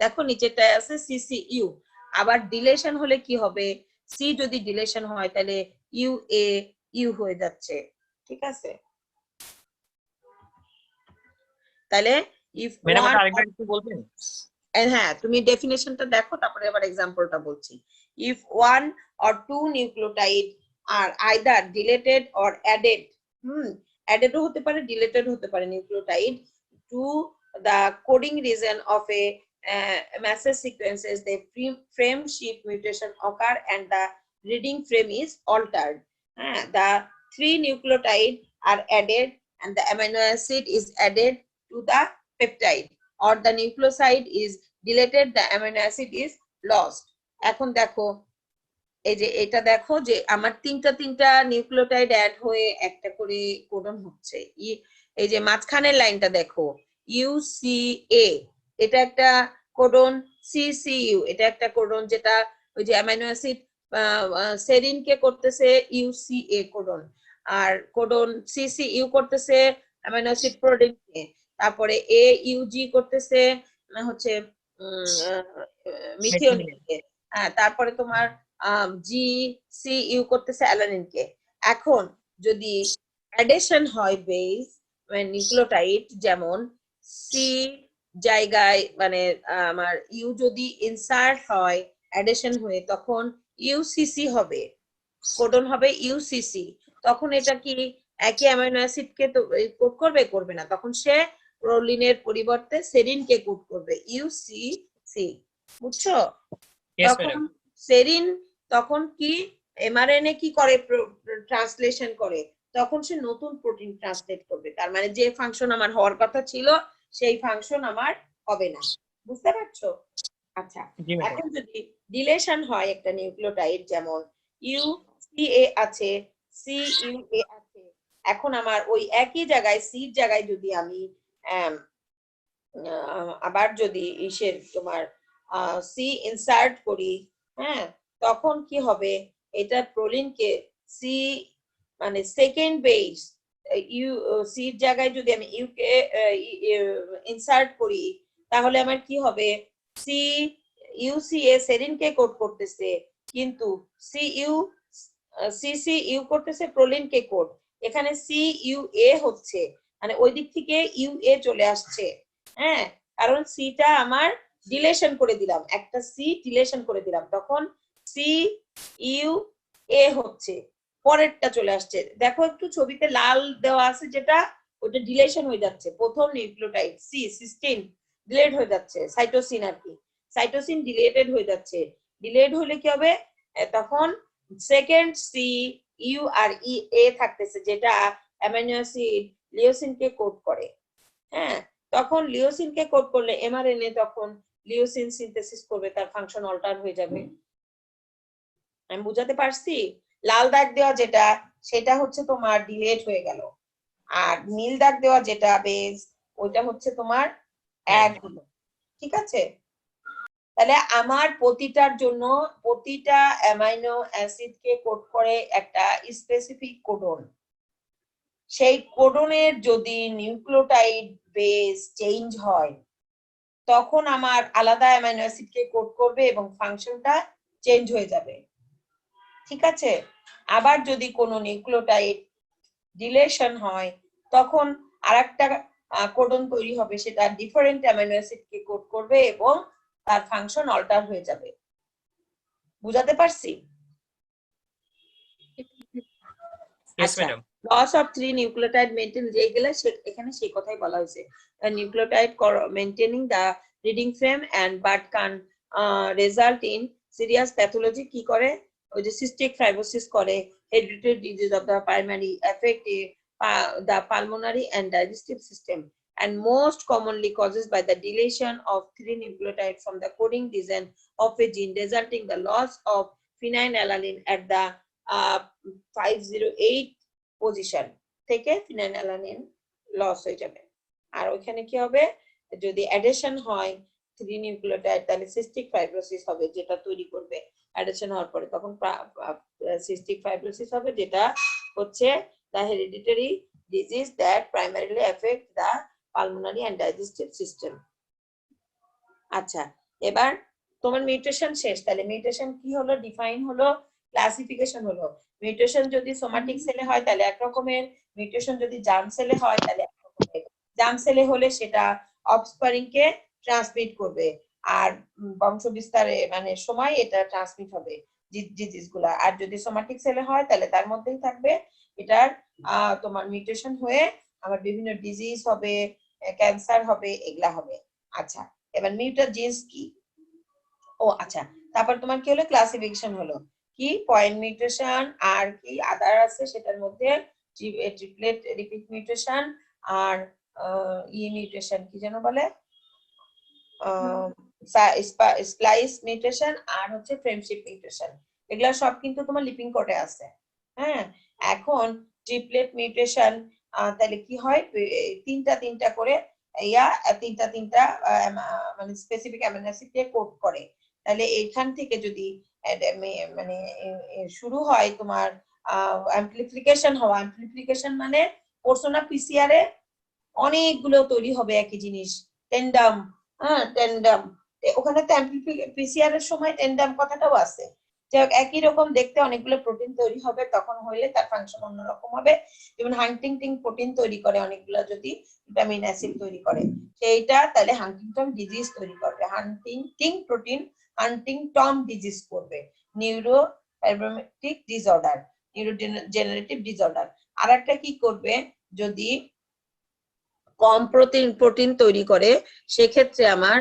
দেখো নিচেরটায় আছে সিসিইউ। আবার ডিলেশন হলে কি হবে, সি যদি ডিলেশন হয় তাহলে ইউ এ ইউ হয়ে যাচ্ছে। ঠিক আছে, তাহলে ইফ ম্যাডাম ওয়ান, এটা আরেকবার একটু বলবেন? হ্যাঁ তুমি ডেফিনেশনটা দেখো, তারপরে আবার এক্সাম্পলটা বলছি। If one or two nucleotide are either deleted or added, অ্যাডেডও হতে পারে ডিলেটেড হতে পারে nucleotide, to the coding region of a message sequences, the frame shift mutation occur and the reading frame is altered. The 3 nucleotide are added and the amino acid is added to the peptide, or the nucleoside is deleted, the amino acid is lost. এখন দেখো এই যে এটা দেখো যে আমার তিনটা নিউক্লিওটাইড অ্যাড হয়ে একটা করে কোডন হচ্ছে। এই যে মাঝখানের লাইনটা দেখো, ইউসিএ এটা একটা কোডন, সিসিইউ এটা একটা কোডন, যেটা ওই যে অ্যামাইনো অ্যাসিড সেরিন কে করতেছে ইউসিএ কোডন, আর কোডন সিসিইউ করতেছে অ্যামাইনো অ্যাসিড প্রোটিন কে, তারপরে এ ইউজি করতেছে হচ্ছে মিথিওনিন কে, হ্যাঁ, তারপরে তোমার জি সি ইউ করতেছে অ্যালানিন কে। এখন যদি অ্যাডিশন হয় বেস নিউক্লিওটাইড, যেমন সি জায়গায় মানে আমার ইউ যদি ইনসার্ট হয় অ্যাডিশন হয়ে, তখন ইউসিসি হবে, কোডন হবে ইউসিসি। তখন এটা কি একই অ্যামাইনো অ্যাসিড কে তো কোড করবে, করবে না, তখন সে প্রোলিনের পরিবর্তে সেরিন কে কোড করবে ইউসিসি। বুঝছো? Yes, তখন madam. সেরিন তখন কি এমআরএনএ কি করে, ট্রান্সলেশন করে, তখন সে নতুন প্রোটিন ট্রান্সলেট করবে, তার মানে যে ফাংশন আমার হওয়ার কথা ছিল সেই ফাংশন আমার হবে না। বুঝতে পারছো? আচ্ছা, জি ম্যাডাম। এখন যদি ডিলেশন হয় একটা নিউক্লিওটাইড, যেমন ইউসিএ আছে, সিইউএ আছে, এখন আমার ওই একই জায়গায় সির জায়গায় যদি আমি আবার যদি ইসের তোমার সি ইনসার্ট করি, হ্যাঁ, তখন কি হবে, এটা প্রোলিনকে সি মানে সেকেন্ড বেস ইউ সির জায়গায় যদি আমি ইউ কে ইনসার্ট করি, তাহলে আমার কি হবে, সি ইউসিএ সেরিনকে কোড করতেছে, কিন্তু সিসিইউ করতেছে প্রোলিনকে কোড। এখানে সিইউএ হচ্ছে মানে ওই দিক থেকে ইউএ চলে আসছে, হ্যাঁ, কারণ সিটা আমার ডিলেশন করে দিলাম, একটা সি ডিলেশন করে দিলাম, তখন সি ইউ এ হচ্ছে, পরেরটা চলে আসছে। দেখো একটু ছবিতে লাল দেওয়া আছে, যেটা ওটা ডিলেশন হয়ে যাচ্ছে, প্রথম নিউক্লিওটাইড সি সিস্টিন ডিলেট হয়ে যাচ্ছে, সাইটোসিন আর কি, সাইটোসিন ডিলেটেড হয়ে যাচ্ছে। ডিলেট হলে কি হবে, তখন সেকেন্ড সি ইউ আর ই এ থাকতেছে, যেটা অ্যামাইনো অ্যাসিড লিওসিনকে কোড করে। হ্যাঁ, তখন লিওসিনকে কোড করলে এমআরএনএ তখন লিওসিন সিনথেসিস করবে, তার ফাংশন অল্টার হয়ে যাবে। আমি বুঝাতে পারছি? লাল দাগ দেওয়া যেটা, সেটা হচ্ছে তোমার ডিলেট হয়ে গেল, আর নীল দাগ দেওয়া যেটা বেস, ওইটা হচ্ছে তোমার অ্যাড হলো। ঠিক আছে, তাহলে আমার প্রতিটার জন্য প্রতিটা অ্যামাইনো অ্যাসিড কে কোড করে একটা স্পেসিফিক কোডন, সেই কোডনের যদি নিউক্লিওটাইড বেস চেঞ্জ হয়, তখন আমার আলাদা অ্যামাইনো অ্যাসিড কে কোড করবে এবং ফাংশনটা চেঞ্জ হয়ে যাবে। ঠিক আছে, আবার যদি কোনো নিউক্লিওটাইড ডিলেশন হয়, তখন আরেকটা কোডন তৈরি হবে, সেটা ডিফারেন্ট অ্যামাইনো অ্যাসিড কে কোড করবে এবং তার ফাংশন অল্টার হয়ে যাবে। বুঝাতে পারছি? Yes, madam. Loss of 3 nucleotide maintain যেগুলা এখানে সেই কথাই বলা হয়েছে, nucleotide maintaining the reading frame and but can result in serious pathology. কি করে, ওই যে সিস্টিক ফাইব্রোসিস করে, hereditary disease of the primary effect the pulmonary and digestive system, and most commonly causes by the deletion of 3 nucleotides from the coding region of a gene, resulting the loss of phenylalanine at the 508 position থেকে ফিনাইলালানিন লস হয়ে যাবে। আর ওইখানে কি হবে, যদি অ্যাডিশন হয় 3 নিউক্লিওটাইড তাহলে সিস্টিক ফাইব্রোসিস হবে, যেটা তৈরি করবে অ্যাডিশন হওয়ার পরে, তখন সিস্টিক ফাইব্রোসিস হবে, যেটা হচ্ছে the hereditary disease that primarily affect the pulmonary and digestive system. আচ্ছা, এবার তোমার মিউটেশন শেষ, তাহলে মিউটেশন কি হলো, ডিফাইন হলো, ক্লাসিফিকেশন হলো। মিউটেশন যদি সোমাটিক সেলে হয় তাহলে এক রকমের, মিউটেশন যদি জার্ম সেলে হয় তাহলে এক রকমের। জার্ম সেলে হলে সেটা অফস্প্রিং কে ট্রান্সমিট করবে, আর বংশ বিস্তারে মানে সময় এটা ট্রান্সমিট হবে ডিজিজ গুলা। আর যদি সোমাটিক সেলে হয় তাহলে তার মধ্যেই থাকবে এটার তোমার মিউটেশন হয়ে আমার বিভিন্ন ডিজিজ হবে, ক্যান্সার হবে, এগুলা হবে। আচ্ছা, এবার মিউটাজেন্স কি? ও আচ্ছা, তারপর তোমার কি হলো, ক্লাসিফিকেশন হলো কি, পয়েন্ট মিউটেশন আর কি আদার আছে, সেটার মধ্যে ট্রিপলেট রিপিট মিউটেশন আর মিউটেশন কি যেন বলে, স্প্লাইস মিউটেশন আর হচ্ছে ফ্রেমশিপ মিউটেশন, এগুলা সব কিন্তু তোমার লিপিং কোডে আছে। হ্যাঁ, এখন ট্রিপলেট মিউটেশন তাহলে কি হয়, তিনটা করে তিনটা মানে স্পেসিফিক অ্যামিনো অ্যাসিড দিয়ে কোড করে। তাহলে এখান থেকে যদি মানে শুরু হয় তোমার অ্যাম্পলিফিকেশন হওয়া, অ্যাম্পলিফিকেশন মানে পোর্শনা পিসিআর এ অনেকগুলো তৈরি হবে একই জিনিস, টেন্ডাম, টেন্ডাম, ওখানে তো পিসিআর এর সময় টেন্ডাম কথাটাও আছে। একই রকম দেখতে অনেকগুলো প্রোটিন তৈরি হবে, তখন হইলে তার ফাংশন অন্যরকম হবে। যেমন হান্টিংটিং প্রোটিন তৈরি করে অনেকগুলো, যদি ভিটামিন অ্যাসিড তৈরি করে সেইটা, তাহলে হান্টিংটন ডিজিজ তৈরি করবে। হান্টিংটিং প্রোটিন হান্টিংটন ডিজিজ করবে, নিউরোফাইব্রোমেটিক ডিসঅর্ডার, নিউরোজেনারেটিভ ডিসঅর্ডার। আর একটা কি করবে, যদি কম প্রোটিন তৈরি করে সেক্ষেত্রে আমার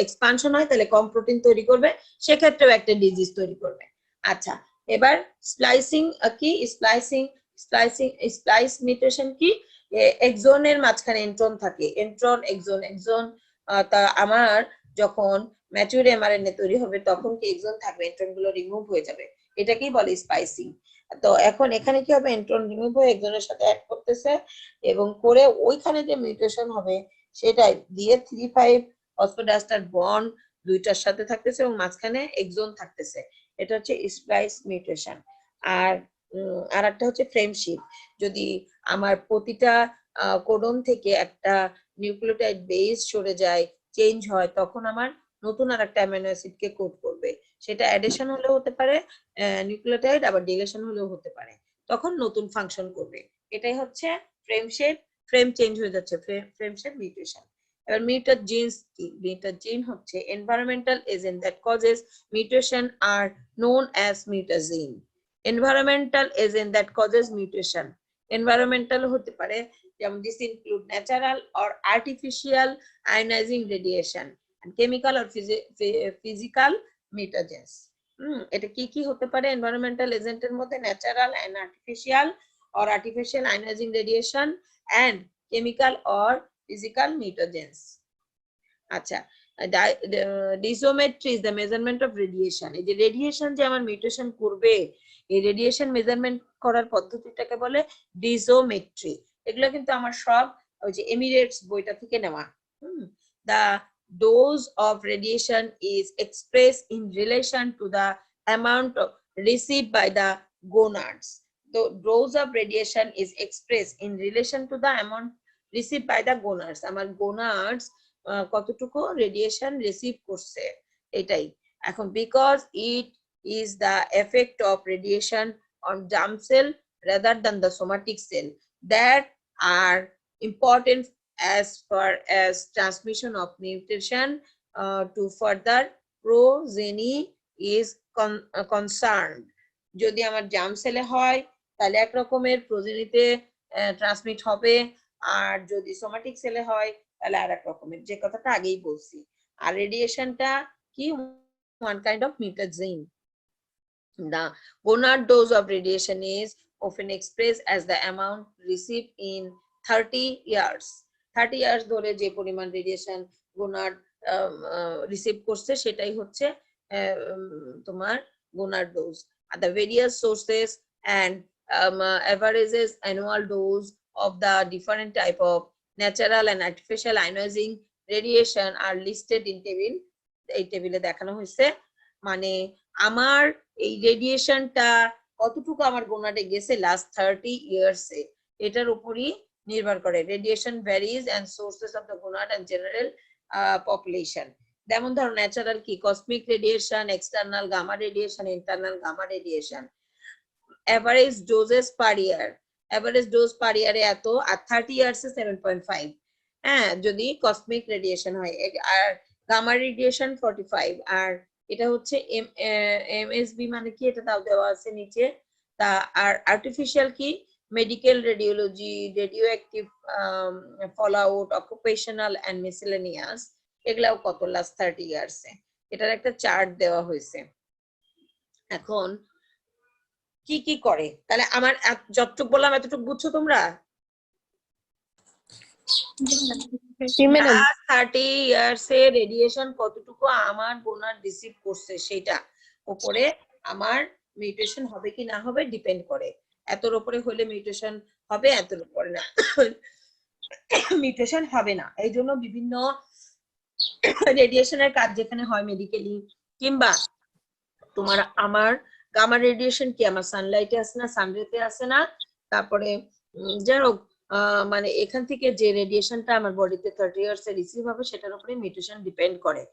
এক্সপানশন হয়, তাহলে কম প্রোটিন তৈরি করবে, সেক্ষেত্রেও একটা ডিজিজ তৈরি করবে। আচ্ছা, এবার স্প্লাইসিং কি, স্প্লাইস মিউটেশন কি, এক্সনের মাঝখানে এন্ট্রন থাকে, এন্ট্রন এক্সন তা আমার যখন ম্যাচিউর এমআরএনএ তৈরি হবে তখন কি এক্সন থাকবে, এন্ট্রন গুলো রিমুভ হয়ে যাবে, এটাকেই বলে স্পাইসিং। তো এখন এখানে কি হবে, এন্ট্রন রিমুভ হয়ে এক্সনের সাথে অ্যাড করতেছে এবং করে ওইখানে যে মিউটেশন হবে সেটাই দিয়ে 3,5 ফসফোডাইএস্টার বন্ড দুইটার সাথে থাকতেছে এবং মাঝখানে এক্সন থাকতেছে, এটা হচ্ছে স্প্লাইস মিউটেশন। আর একটা হচ্ছে ফ্রেমশিপ, যদি আমার প্রতিটা কোডন থেকে একটা নিউক্লিওটাইড বেস সরে যায়, চেঞ্জ হয়, তখন আমার নতুন আর একটা অ্যামিনো অ্যাসিড কে কোড করবে, সেটা অ্যাডিশন হলেও হতে পারে নিউক্লিওটাইড, আবার ডিলেশন হলেও হতে পারে, তখন নতুন ফাংশন করবে। এটাই হচ্ছে ফ্রেমশিপ, ফ্রেম চেঞ্জ হয়ে যাচ্ছে, ফ্রেমশিপ মিউটেশন। এবার মিউটাজেন্স কি, মিউটাজেন হচ্ছে environmental agent that causes mutation are known as mutagen. Environmental agent that causes mutation, environmental হতে পারে, যেমন this include natural or artificial ionizing radiation and chemical or physical mutagens. এটা কি কি হতে পারে, এনভায়রনমেন্টাল এজেন্টের মধ্যে natural and artificial or artificial ionizing radiation and chemical or physical mutagens. আচ্ছা, dosimetry is the measurement of radiation. এই যে রেডিয়েশন যে আমার মিউটেশন করবে, এই রেডিয়েশন মেজারমেন্ট করার পদ্ধতিটাকে বলে ডিসোমেট্রি। এগুলো কিন্তু আমার সব ওই যে এমিরেটস বইটা থেকে নেওয়া। The dose of radiation is expressed in relation to the amount received by the gonads. The dose of radiation is expressed in relation to the amount received by the gonads. আমার gonads কতটুকু রেডিয়েশন রিসিভ করছে এটাই। এখন because it is the effect of radiation on germ cell rather than the somatic cell that are important as far as transmission of mutation to further progeny is concerned. যদি আমার জার্ম সেলে হয় তাহলে এক রকমের প্রোজেনিতে ট্রান্সমিট হবে, আর যদি সোমাটিক সেলে হয় তাহলে আর এক রকমের, যে কথাটা আগেই বলছি। আর রেডিয়েশনটা কি, one kind of mutagen. The gonad dose of radiation is often expressed as the amount received in 30 years. 30 years ধরে যে পরিমাণ রেডিয়েশন গোনাড রিসিভ করছে সেটাই হচ্ছে তোমার gonad dose. Are the various sources and averages annual dose of the different type of natural and artificial ionizing radiation are listed in table এই টেবিলে দেখানো হয়েছে মানে আমার এই রেডিয়েশনটা কতটুকু আমার গোনাডে গেছে লাস্ট 30 ইয়ার্স এ এটার উপরই নির্ভর করে radiation varies and sources of the gonad and general population যেমন ধরো ন্যাচারাল কি cosmic radiation external gamma radiation internal gamma radiation average doses per year average dose per ইয়ারে এত আর 30 ইয়ার্স এ 7.5 হ্যাঁ যদি কসমিক রেডিয়েশন হয় আর গামা রেডিয়েশন 45 আর এটা হচ্ছে এমএসবি মানে কি এটা তাও দেওয়া আছে নিচে তা আর আর্টিফিশিয়াল কি medical radiology radio active fallout occupational and miscellaneous এগুলাও কত লাস্ট 30 ইয়ার্স এ এটার একটা চার্ট দেওয়া হয়েছে এখন কি কি করে তাহলে আমার যতটুকু বললাম এতটুকু বুঝছো তোমরা জি ম্যাডাম 30 ইয়ার্স এ রেডিয়েশন কতটুকু আমার বোনার রিসিভ করছে সেটা উপরে আমার মিউটেশন হবে কি না হবে ডিপেন্ড করে এতর উপরে হলে মিউটেশন হবে এতর উপরে না মিউটেশন হবে না এই জন্য বিভিন্ন রেডিয়েশনের কাজ যেখানে হয় মেডিকেলি কিংবা তোমার আমার গামা রেডিয়েশন কি আমার সানলাইটে আসে না সানরেতে আসে না তারপরে যাই হোক মানে এখান থেকে যে রেডিয়েশনটা আমার বডিতে 30 ইয়ার্স এ রিসিভ হবে সেটার উপরে মিউটেশন ডিপেন্ড করে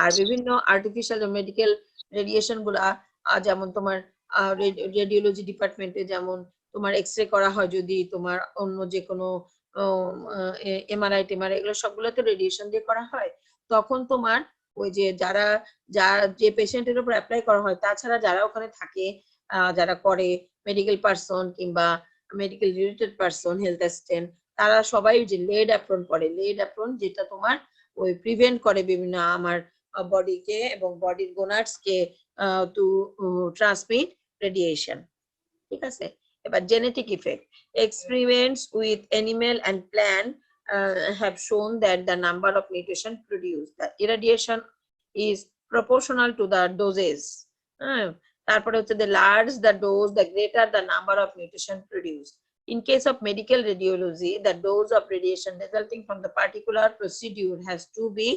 আর বিভিন্ন আর্টিফিশিয়াল মেডিকেল রেডিয়েশন গুলা যেমন তোমার রেডিওলজি ডিপার্টমেন্টে যেমন তোমার এক্সরে করা হয় যদি তোমার অন্য যে কোনো এমআরআই টেমআরআই এগুলো সবগুলোতে রেডিয়েশন দিয়ে করা হয় তখন তোমার ওই যে যে পেশেন্টের উপর অ্যাপ্লাই করা হয় তাছাড়া যারা ওখানে থাকে যারা করে মেডিকেল পার্সন কিংবা medical related person health assistant তারা সবাই যে লেড অ্যাপ্রন পরে লেড অ্যাপ্রন যেটা তোমার ওই প্রিভেন্ট করে বিভিন্ন আমার বডিকে এবং বডির গোনাডস কে টু ট্রান্সমিট রেডিয়েশন ঠিক আছে এবার genetic effect experiments with animal and plant have shown that the number of mutation produced the irradiation is proportional to the doses তারপরে হচ্ছে the large the dose the greater the number of mutation produced in case of medical radiology the dose of radiation resulting from the particular procedure has to be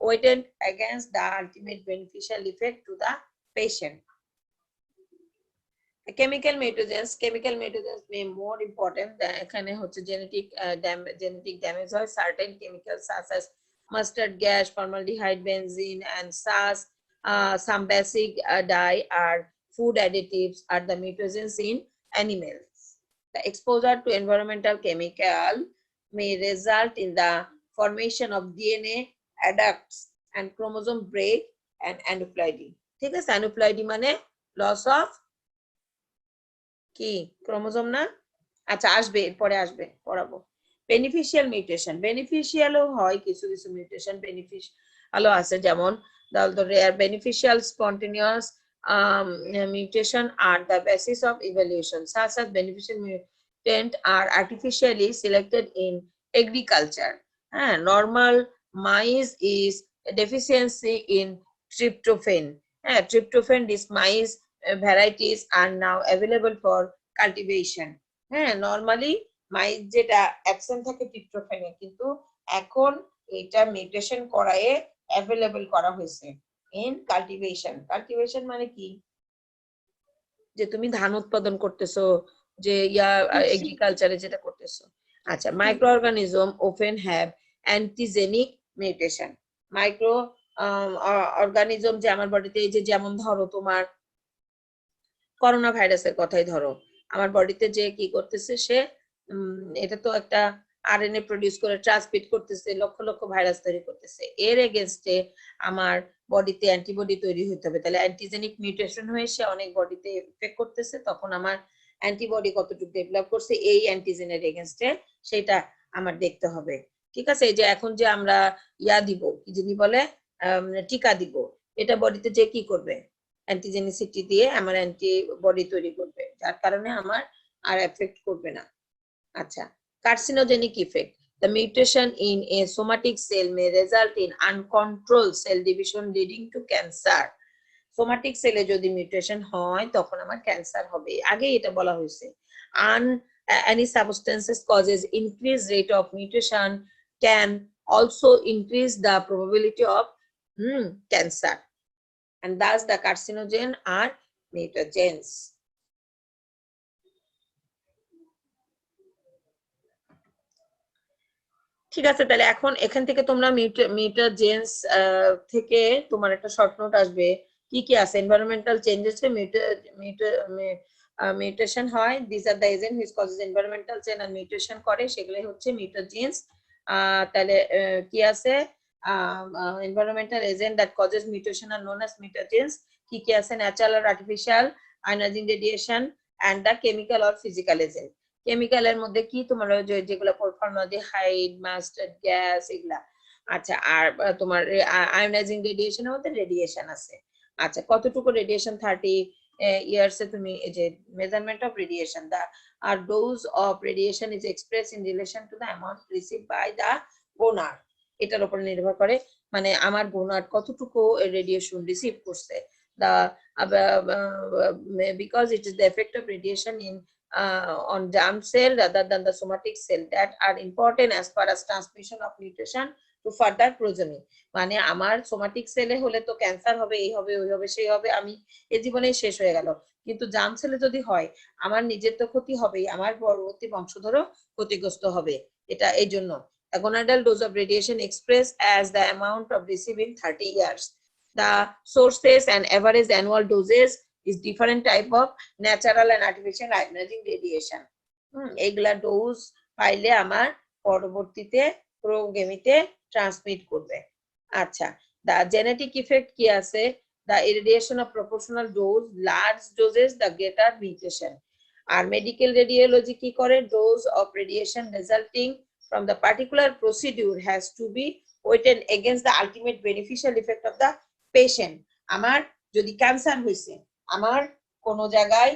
weighted against the ultimate beneficial effect to the patient chemical mutagens may more important এখানে হচ্ছে genetic damage হয় certain chemicals such as mustard gas formaldehyde benzene and some basic dye are food additives are the mutagens in animals the exposure to environmental chemical may result in the formation of DNA adducts and chromosome break and aneuploidy ঠিক আছে aneuploidy মানে loss of কি ক্রোমোজোম না আচ্ছা আসবে পরে আসবে পড়াবো বেনিফিশিয়াল মিউটেশন বেনিফিশিয়ালও হয় কিছু কিছু মিউটেশন বেনিফিশিয়ালও আছে যেমন the rare beneficial spontaneous mutation are the basis of evolution such as beneficial mutant are artificially selected in agriculture normal maize is deficiency in tryptophan tryptophan this maize varieties are now available for cultivation normally মাইজ যেটা অ্যাবসেন্ট থাকে ট্রিপ্টোফ্যানে কিন্তু এখন এটা মিউটেশন করায়ে অ্যাভেলেবল করা হয়েছে ইন কাল্টিভেশন মানে কি যে তুমি ধান উৎপাদন করতেছো যে এগ্রিকালচারে যেটা করতেছো আচ্ছা micro organism often have antigenic mutation micro organism যে আমার বডিতে এই যে যেমন ধরো তোমার করোনা ভাইরাসের কথাই ধরো আমার বডিতে যে কি করতেছে সে এটা তো একটা আরএনএ প্রোডিউস করে ট্রান্সমিট করতেছে লক্ষ লক্ষ ভাইরাস তৈরি করতেছে এর এগেইনস্টে আমার বডিতে অ্যান্টিবডি তৈরি হতে হবে তাহলে অ্যান্টিজেনিক মিউটেশন হয়ে সে অনেক বডিতে এফেক্ট করতেছে তখন আমার অ্যান্টিবডি কতটুকু ডেভেলপ করছে এই অ্যান্টিজেনের এগেইনস্টে সেটা আমার দেখতে হবে ঠিক আছে এই যে এখন যে আমরা দিব কি যিনি বলে টিকা দিব এটা বডিতে যে কি করবে অ্যান্টিজেনিসিটি দিয়ে আমার অ্যান্টিবডি তৈরি করবে যার কারণে আমার আর এফেক্ট করবে না আচ্ছা carcinogenic effect the mutation in a somatic cell may result in uncontrolled cell division leading to cancer somatic সেলে যদি মিউটেশন হয় তখন আমার ক্যান্সার হবে আগে এটা বলা হয়েছে any substances causes increased rate of mutation can also increase the probability of cancer, and thus the carcinogen are mutagens. ঠিক আছে, তাহলে এখন এখান থেকে তোমরা মিউটাজেন্স থেকে তোমার একটা শর্ট নোট আসবে কি কি আছে। এনভায়রনমেন্টাল চেঞ্জেসে মিউটেশন হয়, this are the agent which causes environmental change আর মিউটেশন করে, সেগুলোই হচ্ছে মিউটাজেন্স। তাহলে কি আছে, environmental agent that causes mutation are known as mutagens. কি কি আছে, ন্যাচারাল আর artificial, ionizing radiation and the chemical or physical agent. কেমিক্যালের মধ্যে কি তোমার যেগুলো ফর্মালডিহাইড, মাস্টার্ড গ্যাস, এগুলা। আচ্ছা, আর তোমার আয়োনাইজিং রেডিয়েশনের মধ্যে রেডিয়েশন আছে। আচ্ছা, কতটুকু রেডিয়েশন 30 ইয়ার্স এ তুমি এই যে মেজারমেন্ট অফ রেডিয়েশন, দা আর dose of radiation is express in relation to the amount receive by the বোনার। এটার উপর নির্ভর করে, মানে আমার বোনার কতটুকু রেডিয়েশন রিসিভ করছে। দা because it is the effect of radiation in on germ cell rather than the somatic cell that are important as far as transmission of mutation to further progeny. মানে আমার সোমাটিক সেলে হলে তো ক্যান্সার হবে, এই হবে, ওই হবে, সেই হবে, আমি এই জীবনে শেষ হয়ে গেল। কিন্তু জার্ম সেলে যদি হয়, আমার নিজের তো ক্ষতি হবেই, আমার পরবর্তী বংশধরও ক্ষতিগ্রস্ত হবে। এটা এই জন্য the gonadal dose of radiation expressed as the amount of receiving 30 years. The sources and average annual doses is different type of natural and artificial ionizing radiation. এইগুলা ডোজ পাইলে আমার পরবর্তীতে প্রোগেমিতে ট্রান্সমিট করবে। আচ্ছা, the genetic effect কি আছে, the irradiation of proportional dose, large doses the greater mutation. আর মেডিকেল রেডিওলজি কি করে, dose of radiation resulting from the particular procedure has to be weighed against the ultimate beneficial effect of the patient. আমার যদি ক্যান্সার হয়েছে, আমার কোন জায়গায়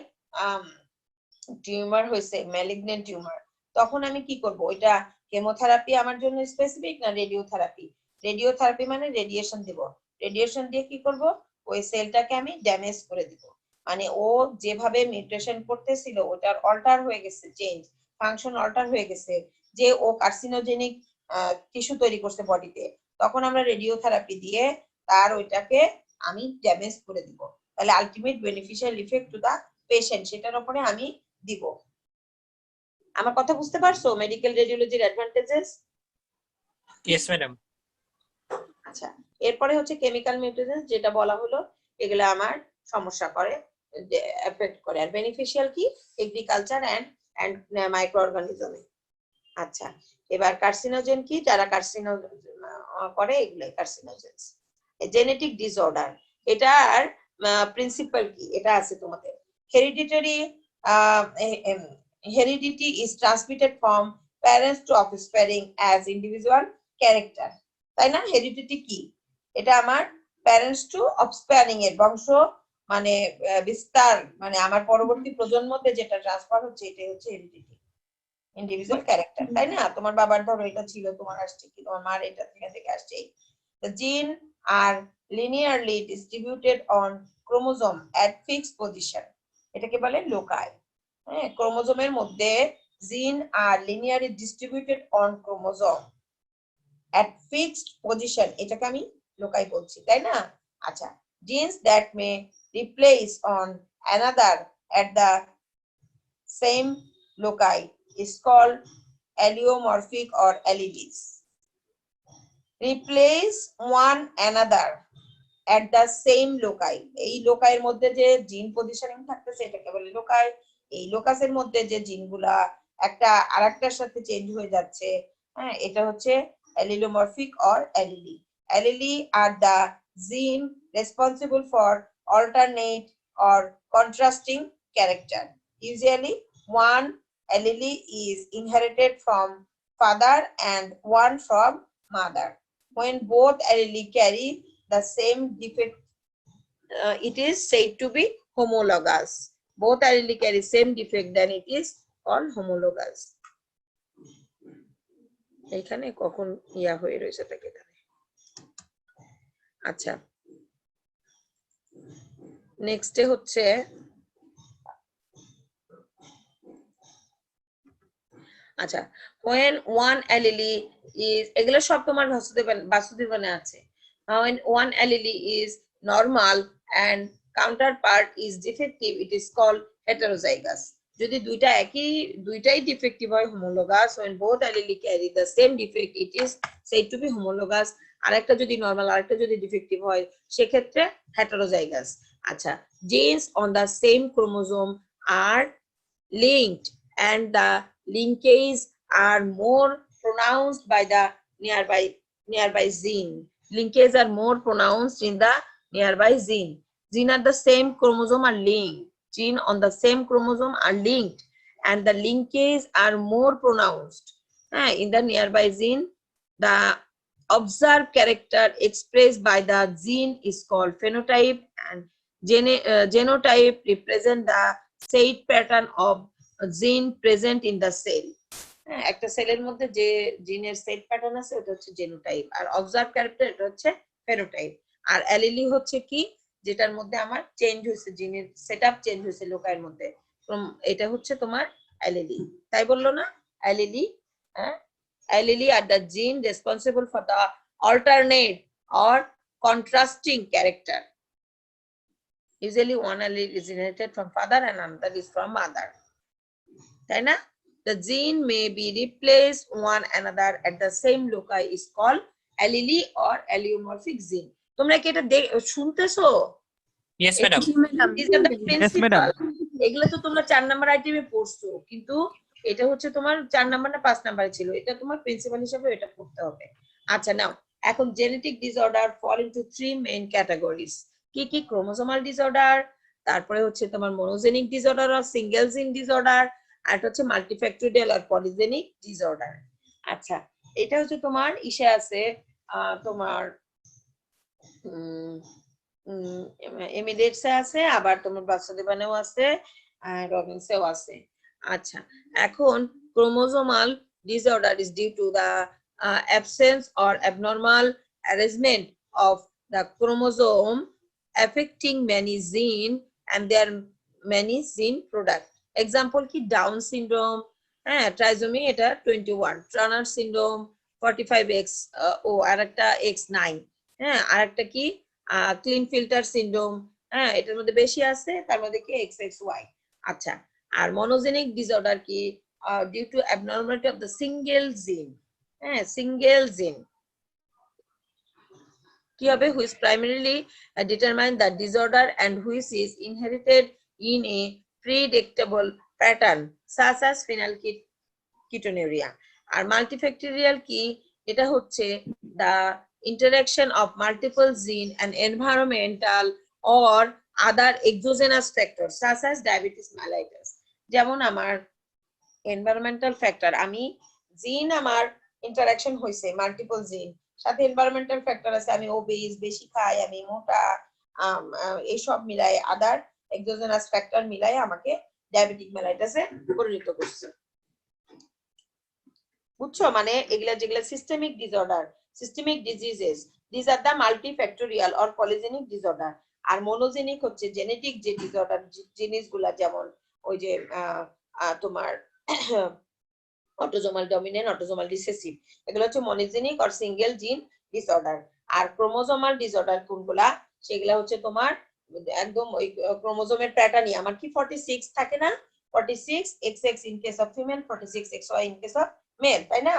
টিউমার হয়েছে, ম্যালিগন্যান্ট টিউমার, তখন আমি কি করব, ওইটা কেমোথেরাপি আমার জন্য স্পেসিফিক না রেডিওথেরাপি? রেডিওথেরাপি মানে রেডিয়েশন দেব, রেডিয়েশন দিয়ে কি করব, ওই সেলটাকে আমি ড্যামেজ করে দিব। মানে ও যেভাবে মিউটেশন করতেছিল ওটার অল্টার হয়ে গেছে, চেঞ্জ ফাংশন অল্টার হয়ে গেছে, যে ও কার্সিনোজেনিক টিস্যু তৈরি করছে বডিতে, তখন আমরা রেডিওথেরাপি দিয়ে তার ওইটাকে আমি ড্যামেজ করে দিব। তাহলে ultimate beneficial effect to the patient, সেটার উপরে আমি দিব। আমার কথা বুঝতে পারছো? মেডিকেল রেডিওলজির অ্যাডভান্টেজেস। Yes madam. আচ্ছা, এরপরে হচ্ছে কেমিক্যাল মিউটেশন, যেটা বলা হলো এগুলো আমার সমস্যা করে, এফেক্ট করে। আর বেনিফিশিয়াল কি, এগ্রিকালচার এন্ড মাইক্রো অর্গানিজমে। আচ্ছা, এবার কার্সিনোজেন কি, যারা কার্সিনোজেন করে এগুলো কার্সিনোজেনস। জেনেটিক ডিসঅর্ডার, এটার প্রিন্সিপাল কি, এটা আছে তোমাদের। Hereditary, heredity is transmitted from parents to offspring as individual character, তাই না? হেরিডিটি কি, এটা আমার প্যারেন্টস টু অফস্প্যারিং এর বংশ, মানে বিস্তার, মানে আমার পরবর্তী প্রজন্মতে যেটা ট্রান্সফার হচ্ছে, এটাই হচ্ছে হেরিডিটি, ইন্ডিভিজুয়াল ক্যারেক্টার, তাই না? তোমার বাবার ধরো এটা ছিল, তোমার আসছে কি, তোমার মার এটা থেকে আসছে। The gene are linearly distributed on chromosome at fixed position, এটাকে বলে লোকাই। হ্যাঁ, ক্রোমোজোমের মধ্যে gene are linearly distributed on chromosome at fixed position, এটাকে আমি লোকাই বলছি, তাই না? আচ্ছা, genes that may replace on another at the same loci is called allelomorphic or alleles. Replace one another at the same loci, এই লোকাইয়ের মধ্যে যে জিন পজিশনিং থাকতেছে এটাকে বলে লোকাই। এই লোকাসের মধ্যে যে জিনগুলা একটা আরেকটার সাথে চেঞ্জ হয়ে যাচ্ছে, হ্যাঁ, এটা হচ্ছে allelomorphic or allele. Allele are the gene responsible for alternate or contrasting character. Usually one allele is inherited from father and one from mother. When both allele carry the same defect, it is said to be homologous. Both allele carry same defect, then it is called homologous. এইখানে কখন ইয়া হয়ে রয়েছে তাকে জানে। আচ্ছা, নেক্সটে হচ্ছে আচ্ছা, when one allele is, এগুলো সব তোমার বাসুদেবানে আছে। When one allele is normal and counterpart is defective, it is called heterozygous. যদি দুইটাই defective হয়, homologous, when both allele carry the same defect, it is said to be homologous. আরেকটা যদি নরমাল, আরেকটা যদি ডিফেক্টিভ হয়, সেক্ষেত্রে heterozygous. আচ্ছা, genes on the same chromosome are linked and the linkage are more pronounced by the nearby gene. Linkage are more pronounced in the nearby gene. Gene at the same chromosome are linked. Gene on the same chromosome are linked and the linkage are more pronounced in the nearby gene. The observed character expressed by the gene is called phenotype, and genotype represent the said pattern of gene present in the cell. একটা সেলের মধ্যে যে জিনের সেট প্যাটার্ন আছে ওটা হচ্ছে জেনোটাইপ, আর অবজার্ভ ক্যারেক্টার এটা হচ্ছে ফেনোটাইপ। আর অ্যালিলি হচ্ছে কি, যেটার মধ্যে আমার চেঞ্জ হয়েছে, জিনের সেটআপ চেঞ্জ হয়েছে লোকায়ের মধ্যে, এটা হচ্ছে তোমার অ্যালিলি। তাই বললো না অ্যালিলি? Allele are the gene responsible for the alternate or contrasting character. Usually one allele is inherited from father and another is from mother. তাই না? The gene may be replaced one another at the same loci is called allele or allelomorphic gene. তোমরা কি এটা শুনতেছো? Yes, madam. These are the Yes, principal. madam. এগুলো তো তোমরা 4 নাম্বার আইটেমে পড়ছো, কিন্তু এটা হচ্ছে তোমার 4 নাম্বার না 5 নাম্বারে ছিল, এটা তোমার প্রিন্সিপাল হিসেবে এটা পড়তে হবে। আচ্ছা, নাও এখন জেনেটিক ডিসঅর্ডার ফল ইনটু 3 মেইন ক্যাটাগরিজ। কি কি? ক্রোমোসোমাল ডিসঅর্ডার, তারপরে হচ্ছে তোমার মনোজেনিক ডিসঅর্ডার আর সিঙ্গেল জিন ডিসঅর্ডার, আর এটা হচ্ছে মাল্টিফ্যাক্টোরিয়াল আর পলিজেনিক ডিসঅর্ডার। আচ্ছা, এটা হচ্ছে তোমার ইসে আছে, তোমার এমিডেটসে আছে, আবার তোমার বাসুদেবানেও আছে, আর রবিনসেও আছে। আচ্ছা, এখন chromosomal disorder is due to the absence or abnormal arrangement of the chromosome affecting many gene and their many gene product. Example কি? Down syndrome, trisomy এটা 21, Turner syndrome 45X ও আরেকটা X9, আরেকটা কি Klinefelter syndrome, এটার মধ্যে বেশি আছে, তার মধ্যে কি XXY। আচ্ছা, আর মনোজেনিক ডিসঅর্ডার কি? Due to abnormality of the single gene. Single gene কি হবে? Which primarily determine the disorder and which is inherited in a predictable pattern such as phenylketonuria. আর মাল্টিফ্যাক্টোরিয়াল কি? এটা হচ্ছে the interaction of multiple gene and environmental or other exogenous factors such as diabetes mellitus. যেমন আমার environmental factor, আমি জিন আমার interaction হইছে মাল্টিপল জিন, সাথে environmental factor আছে, আমি ওবেস, বেশি খাই, আমি মোটা, এই সব মিলাই আদার exogenous factor মিলাই আমাকে ডায়াবেটিক মেলাইটাসে পরিণত করছে। বুঝছো? মানে এগুলা যেগুলা systemic disorder, systemic diseases, these are the multifactorial or polygenic disorder. আর মনোজেনিক হচ্ছে জেনেটিক যে ডিসঅর্ডার জিনিসগুলা, যেমন ওই যে তোমার অটোজোমাল ডমিনেন্ট, অটোজোমাল রিসেসিভ, এগুলো হচ্ছে মনোজেনিক অর সিঙ্গেল জিন ডিসঅর্ডার। আর ক্রোমোজোমাল ডিসঅর্ডার কোনগুলা? সেগুলা হচ্ছে তোমার একদম ওই ক্রোমোজোমের প্যাটার্নই আমার কি 46 থাকে না, 46 XX in case of female, 46 XY in case of male, তাই না?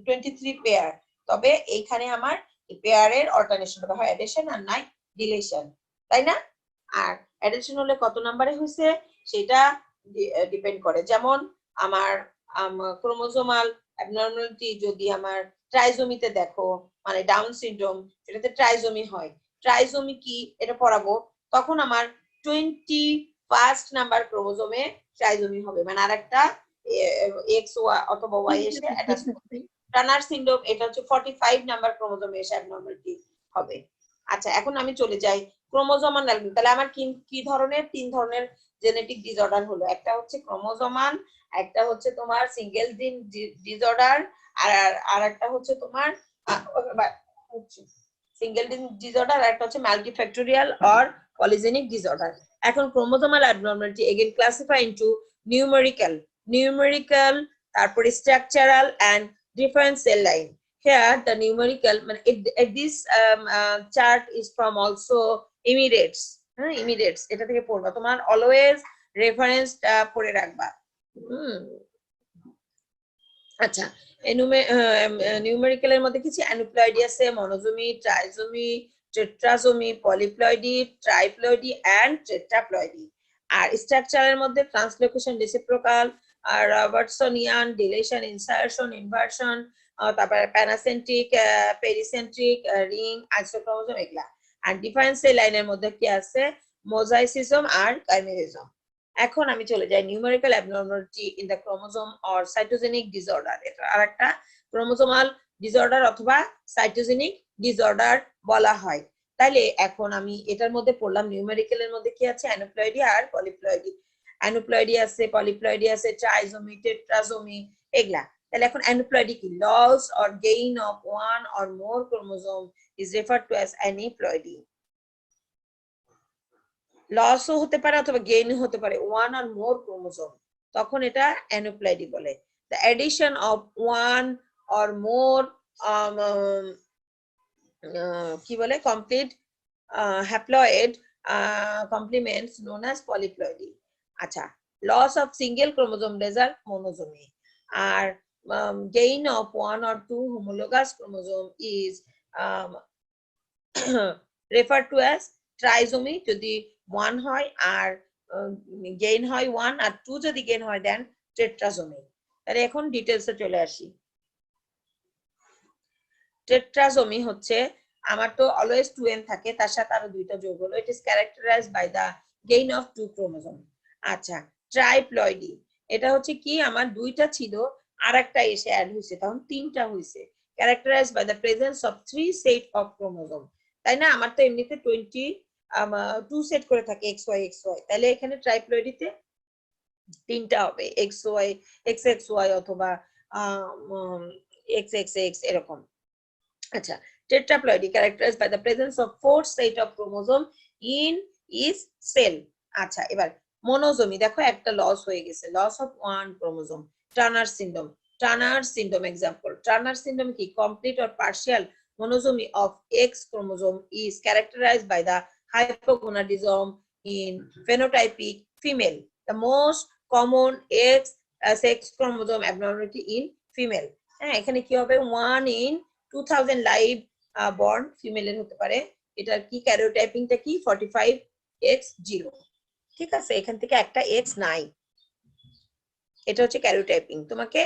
23 পেয়ার। তবে এইখানে আমার পেয়ারের অল্টারনেশন হয় অ্যাডিশন আর নাই ডিলিশন, তাই না? আর অ্যাডিশন হলে কত নম্বরে হইছে সেটা ডিপেন্ড করে। যেমন আমার ক্রোমোজোমাল অ্যাবনর্মালিটি যদি আমার ট্রাইজোমিতে দেখো, মানে ডাউন সিনড্রোম, সেটাতে ট্রাইজোমি হয়। ট্রাইজোমি কি এটা পড়াবো, তখন আমার 21 নাম্বার ক্রোমোজোমে ট্রাইজোমি হবে, মানে আরেকটা এক্স অথবা ওয়াই এসে অ্যাটাচ করবে। টার্নার সিনড্রোম এটা হচ্ছে 45 নাম্বার ক্রোমোজোমে এসে অ্যাবনর্মালিটি হবে। আচ্ছা, এখন আমি চলে যাই ক্রোমোজোমাল। তাহলে আমার কি ধরনের? 3 ধরনের জেনেটিক ডিসঅর্ডার হলো, একটা হচ্ছে ক্রোমোজোমাল, একটা হচ্ছে তোমার সিঙ্গেল জিন ডিসঅর্ডার, আর একটা হচ্ছে তোমার সিঙ্গেল জিন ডিসঅর্ডার, আর একটা হচ্ছে মাল্টিফ্যাক্টোরিয়াল অর পলিজেনিক ডিসঅর্ডার। এখন chromosomal abnormality again classify into numerical তারপরে structural and different cell line. Here the numerical this chart is from also Emirates, Emirates এটা থেকে পড়বা, তোমার অলওয়েজ রেফারেন্স পড়ে রাখবা। আচ্ছা, নিউমেরিক্যালের মধ্যে কিছু অ্যানুপ্লয়েডি আছে, মনোজমি, ট্রাইজমি, টেট্রাজমি, পলিপ্লয়েডি, ট্রাইপ্লয়েডি এন্ড টেট্রাপ্লয়েডি। আর স্ট্রাকচারের মধ্যে ট্রান্সলোকেশন, রেসিপ্রোকাল, আর রবার্টসনিয়ান, ডিলেশন, ইনসারশন, ইনভার্সন, তারপরে প্যানাসেন্ট্রিক, পেরিসেন্ট্রিক, রিং, আইসোক্রোমোজোম এগুলা। আর ডিফারেন্স লাইনের মধ্যে কি আছে, মোজাইসিজম আর কাইমেরিজম। এখন আমি চলে যাই numerical abnormality in the chromosome or cytogenic disorder. এটা আরেকটা ক্রোমোজোমাল ডিসঅর্ডার অথবা সাইটোজেনিক ডিসঅর্ডার বলা হয়। তাইলে এখন আমি এটার মধ্যে পড়লাম নিউমেরিক্যালের মধ্যে কি আছে, অ্যানুপ্লয়েডি আর পলিপ্লয়েডি। অ্যানুপ্লয়েডি আছে, পলিপ্লয়েডি আছে, ট্রাইজমি, টেট্রাজমি এগুলা। তাহলে এখন অ্যানুপ্লয়েডি কি, loss or gain of one or more chromosome is referred to as aneuploidy. লসও হতে পারে অথবা গেইন হতে পারে, ওয়ান আর মোর ক্রোমোজোম, তখন এটা অ্যানুপ্লয়েডি বলে। The addition of one or more কি বলে complete haploid complements known as polyploidy. আচ্ছা, loss of single chromosome result monosomy, আর gain of one or two homologous chromosome is referred to as trisomy যদি one হয়, আর gain হয় one আর two যদি gain হয় দেন tetrasomy। তাহলে এখন ডিটেইলসে চলে আসি। টেট্রাজমি হচ্ছে, আমার তো অলওয়েজ 2n থাকে, তার সাথে আরো দুইটা যোগ হলো, it is characterized by the gain of 2 chromosome. আচ্ছা, ট্রাইপ্লয়েডি, এটা হচ্ছে কি, আমার দুইটা ছিল আর একটা এসে অ্যাড হয়েছে, তখন তিনটা হয়েছে, characterized by the presence of 3 set of chromosome. তাই না, আমার তো এমনিতে 2 সেট করে থাকে XY XY, তাহলে এখানে ট্রাইপ্লয়েডিতে তিনটা হবে, XY XXY অথবা XXX এরকম। আচ্ছা, tetraploidy characterized by the presence of 4 set of chromosome in each cell। আচ্ছা, এবার মনোজমি, দেখো একটা লস হয়ে গেছে, loss of 1 chromosome। Turner syndrome, Turner syndrome example, Turner syndrome কি, complete or partial monosomy of X chromosome is characterized by the hypogonadism in phenotypic female, the most common sex chromosome abnormality in female। হ্যাঁ, এখানে কি হবে, 1 in 2000 লাইভ বর্ন ফিমেলের হতে পারে, এটার কি ক্যারিওটাইপিংটা কি 45X0। ঠিক আছে, এখান থেকে একটা X নাই, এটা হচ্ছে ক্যারিওটাইপিং। তোমাকে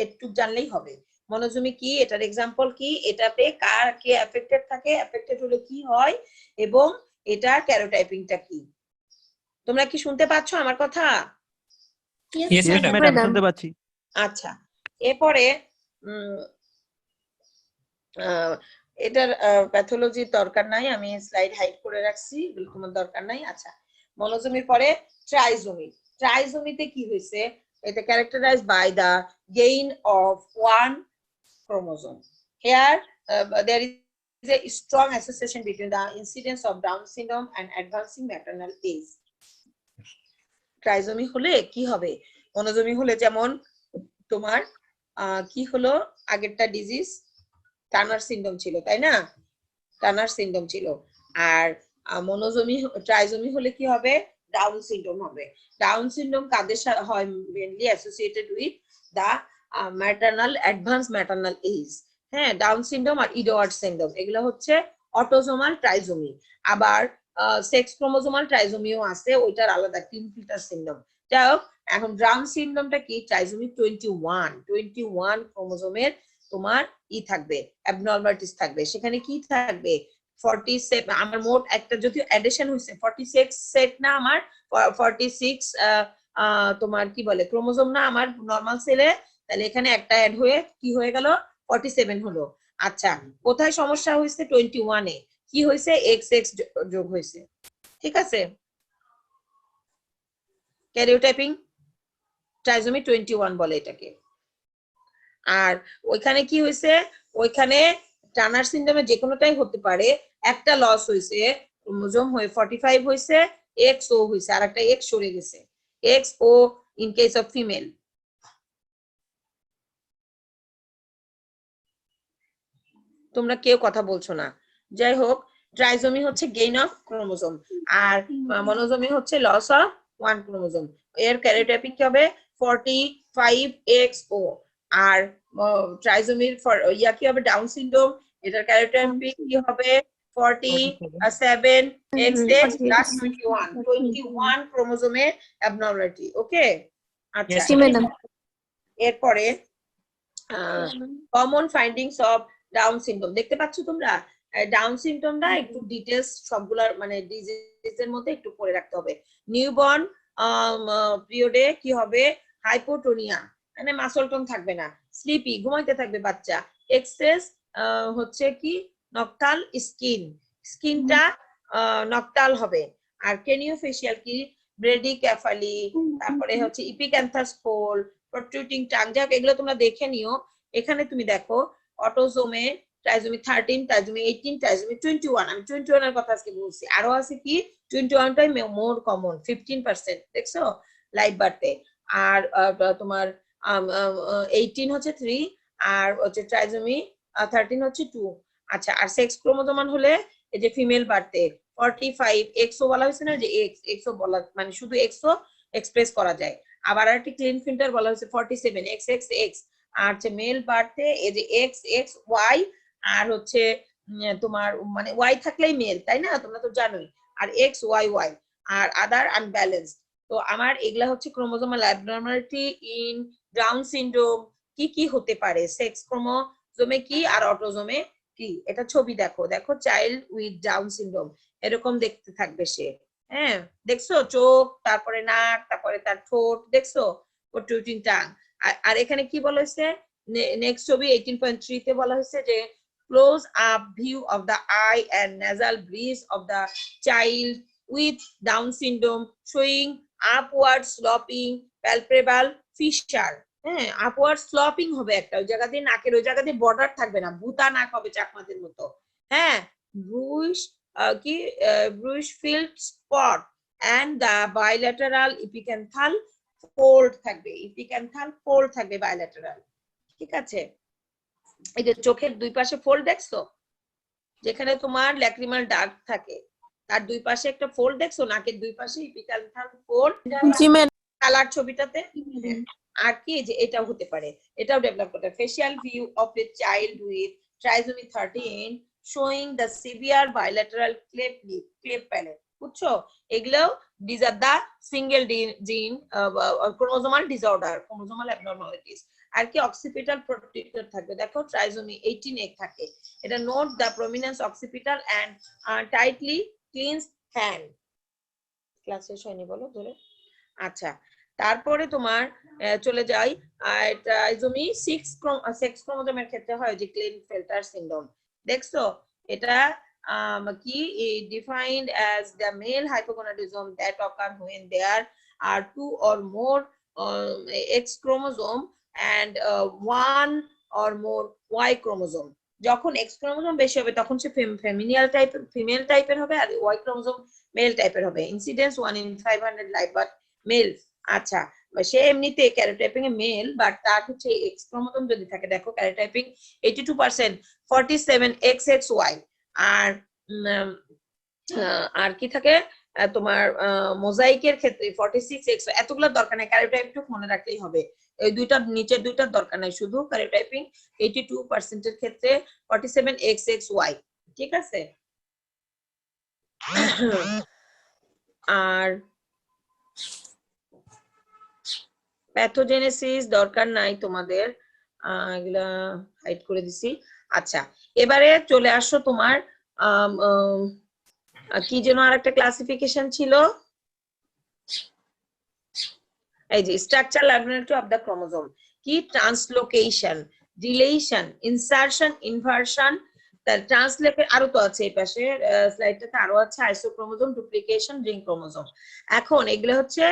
একটু জানলেই হবে। মনোজমি কি, এটার এক্সাম্পল কি, এটাতে কার কে এফেক্টেড থাকে, এফেক্টেড হলে কি হয়, এবং এটার ক্যারিওটাইপিংটা কি। তোমরা কি শুনতে পাচ্ছ আমার কথা? Yes, Yes, madam. madam, শুনতে পাচ্ছি। আচ্ছা, এরপরে এটার প্যাথোলজির দরকার নাই, আমি স্লাইড হাইড করে রাখছি, এগুলো তোমার দরকার নাই। আচ্ছা, মনোজমির পরে ট্রাইজমি। ট্রাইজমিতে কি হয়েছে, এটা characterized by the gain of 1 chromosome. Here there is a strong association between the incidence of Down syndrome and advancing maternal age. ট্রাইজমি হলে কি হবে, মনোজমি হলে যেমন তোমার কি হলো, আগেরটা ডিজিজ টার্নার সিনড্রোম ছিল, তাই না, টার্নার সিনড্রোম ছিল। আর মনোজমি ট্রাইজমি হলে কি হবে, ডাউন সিনড্রোম হবে। ডাউন সিনড্রোম কাদের সাথে হয়, mainly associated with the maternal advance maternal age. হ্যাঁ, ডাউন সিনড্রোম আর ইডওয়ার্ড সিনড্রোম এগুলো হচ্ছে অটোজোমাল ট্রাইজমি। আবার সেক্স ক্রোমোজোমাল ট্রাইজমিও আছে, ওইটার আলাদা ক্লিনফিল্টার সিনড্রোম। যাই হোক, এখন ডাউন সিনড্রোমটা কি, ট্রাইজমি 21 ক্রোমোজোমের তোমার থাকবে, অ্যাবনর্মালিটিস থাকবে, সেখানে কি থাকবে 47, আমার মোট একটা যদি অ্যাডিশন হইছে 46 সেট না, আমার 46 তোমার কি বলে ক্রোমোজোম না আমার নরমাল সেলে, তাহলে এখানে একটা অ্যাড হয়ে কি হয়ে গেল 47 হলো। আচ্ছা, কোথায় সমস্যা হয়েছে, 21 এ কি হয়েছে, XX যোগ হয়েছে। ঠিক আছে, ক্যারিওটাইপিং ট্রাইজমি 21 বলে এটাকে। আর ওইখানে কি হয়েছে, ওইখানে টার্নার সিনড্রোমে যে কোনোটাই হতে পারে, একটা লস হয়েছে, ক্রোমোজোম হয়ে 45 হয়েছে, XO হয়েছে, আর একটা X সরে গেছে, XO in case of female. তোমরা কেউ কথা বলছো না। যাই হোক, ট্রাইজোমি হচ্ছে গেইন অফ ক্রোমোজোম, আর মনোজোমি হচ্ছে লস অফ ওয়ান ক্রোমোজোম। এর ক্যারিওটাইপিং কি হবে 45XO। আর ট্রাইজোমির ইয়া কি হবে ডাউন সিনড্রোম, এটার ক্যারিওটাইপিং কি হবে 47XX প্লাস 21 ক্রোমোজোমের অ্যাবনর্মালিটি। ওকে, আচ্ছা জি ম্যাডাম। এরপরে common findings of down syndrome দেখতে পাচ্ছ তোমরা। ডাউন সিনড্রোমটা একটু ডিটেলস সবগুলার মানে ডিজিজের মধ্যে একটু পড়ে রাখতে হবে। নিউবর্ন পিরিয়ডে কি হবে হাইপোটোনিয়া, মানে মাসল টোন থাকবে না, স্লিপি ঘুমাইতে থাকবে বাচ্চা। এক্সেস হচ্ছে কি নকটাল স্কিনটা নকটাল হবে। আর ক্রেনিওফেশিয়াল কি ব্রেডিক্যাফালি, তারপরে হচ্ছে ইপিক্যান্থাস ফোল, প্রোট্রুডিং টাং। যাক এগুলো তোমরা দেখে নিও। এখানে তুমি দেখো অটোজোমে ট্রাইজোমি 13, ট্রাইজোমি 18, ট্রাইজোমি 21। আমি 21 এর কথা আজকে বলছি। আরো আছে কি 21টাই মোর কমন 15%, দেখছো লাইভ বার্থে। আর তোমার 18 হচ্ছে 3, আর হচ্ছে ট্রাইজোমি 13 হচ্ছে 2। আচ্ছা, আর সেক্স ক্রোমোজোমান হলে এই যে ফিমেল বার্থে 45XO বলা হয়েছে না, যে XO বলা মানে শুধু XO এক্সপ্রেস করা যায়। আবার আরেকটি ক্লিন ফিল্টার বলা হয়েছে 47XXX। আর হচ্ছে মেল বার্থে এই যে XXY, আর হচ্ছে তোমার মানে ওয়াই থাকলেই মেল, তাই না, তোমরা তো জানোই। আর XYY আর আদার আনব্যালেন্স। তো আমার এগুলা হচ্ছে chromosomal abnormality in down syndrome. কি কি হতে পারে সেক্স ক্রোমোজোমে কি আর অটোজোমে কি, এটা ছবি দেখো। দেখো চাইল্ড উইথ ডাউন সিনড্রোম এরকম দেখতে থাকবে সে। হ্যাঁ, দেখছো চোখ, তারপরে নাক, তারপরে তার ঠোঁট, দেখছো প্রোট্রুডিং টাং। আর এখানে কি বলা হয়েছে নেক্সট ছবি 18.3 তে বলা হয়েছে যে close up view of the eye and nasal breeze of the child with down syndrome showing upward sloping palpebral fissure। হ্যাঁ, আপওয়ার্ড স্লপিং হবে একটা, ওই জায়গা দিয়ে নাকের ওই জায়গা দিয়ে বর্ডার থাকবে না, ভুতা নাক হবে চাকমাদের মতো। হ্যাঁ, ব্রুশ কি Brushfield spot and the bilateral epicanthal fold থাকবে, ইপিক্যান্থাল ফোল্ড থাকবে বাইল্যাটারাল। ঠিক আছে, এই যে চোখের দুই পাশে ফোল্ড দেখছো, যেখানে তোমার ল্যাক্রিমাল ডার্ক থাকে তার দুই পাশে একটা ফোল্ড দেখছো, নাকের দুই পাশে ইপিক্যান্থাল ফোল্ড জি ম্যাডাম। কালার ছবিটাতে। আর কি যে এটাও হতে পারে, এটাও ডেভেলপ করতে। Facial view of a child with trisomy 13 showing the severe bilateral cleft palate, বুঝছো, এগুলো this are the single gene chromosomal disorder, chromosomal abnormalities. আর কি অক্সিপিটাল প্রোটেক্টর থাকবে, দেখো ট্রাইজোমি 18 থাকে। এটা note the prominence occipital and tightly clenched hand. Class শেষ হয়নি বলো ধরে। আচ্ছা, তারপরে তোমার চলে যাই ট্রাইজোমি 6 সেক্স ক্রোমোজোমের ক্ষেত্রে হয় যে ক্লিনফেল্টার সিনড্রোম। দেখছো এটা কি defined as the male hypogonadism that occur when there are 2 or more X chromosome and 1 or more Y chromosome। যখন X ক্রোমোজোম বেশি হবে তখন সে ফিমেল টাইপের হবে, আর Y ক্রোমোজোম মেল টাইপের হবে। Incidence 1 in 500 live birth male. আচ্ছা, সে এমনিতে ক্যারিওটাইপিং এ মেল, বাট তার হচ্ছে এক্স ক্রোমোজোম যদি থাকে, দেখো ক্যারিওটাইপিং 82% 47XXY। আর আর কি থাকে তোমার মোজাইকের ক্ষেত্রে 46X। এতগুলো দরকার নাই, ক্যারিওটাইপটুকু মনে রাখলেই হবে। এই দুইটা নিচের দুইটার দরকার নাই, শুধু ক্যারিওটাইপিং 82% এর ক্ষেত্রে 47XXY। ঠিক আছে, আর প্যাথোজেনেসিস দরকার নাই তোমাদের, এগুলা হাইড করে দিছি। আচ্ছা, এবারে চলে আসো তোমার কি যেন আরেকটা ক্লাসিফিকেশন ছিল, এই যে structural abnormality of the chromosome. কি ট্রান্সলোকেশন, ডিলেশন, ইনসারশন, ইনভার্সন, তার ট্রান্সলেটের আরো তো আছে এই পাশে স্লাইডটাতে আরো আছে, আইসোক্রোমোজোম, ডুপ্লিকেশন, রিং ক্রোমোজোম। এখন এগুলো হচ্ছে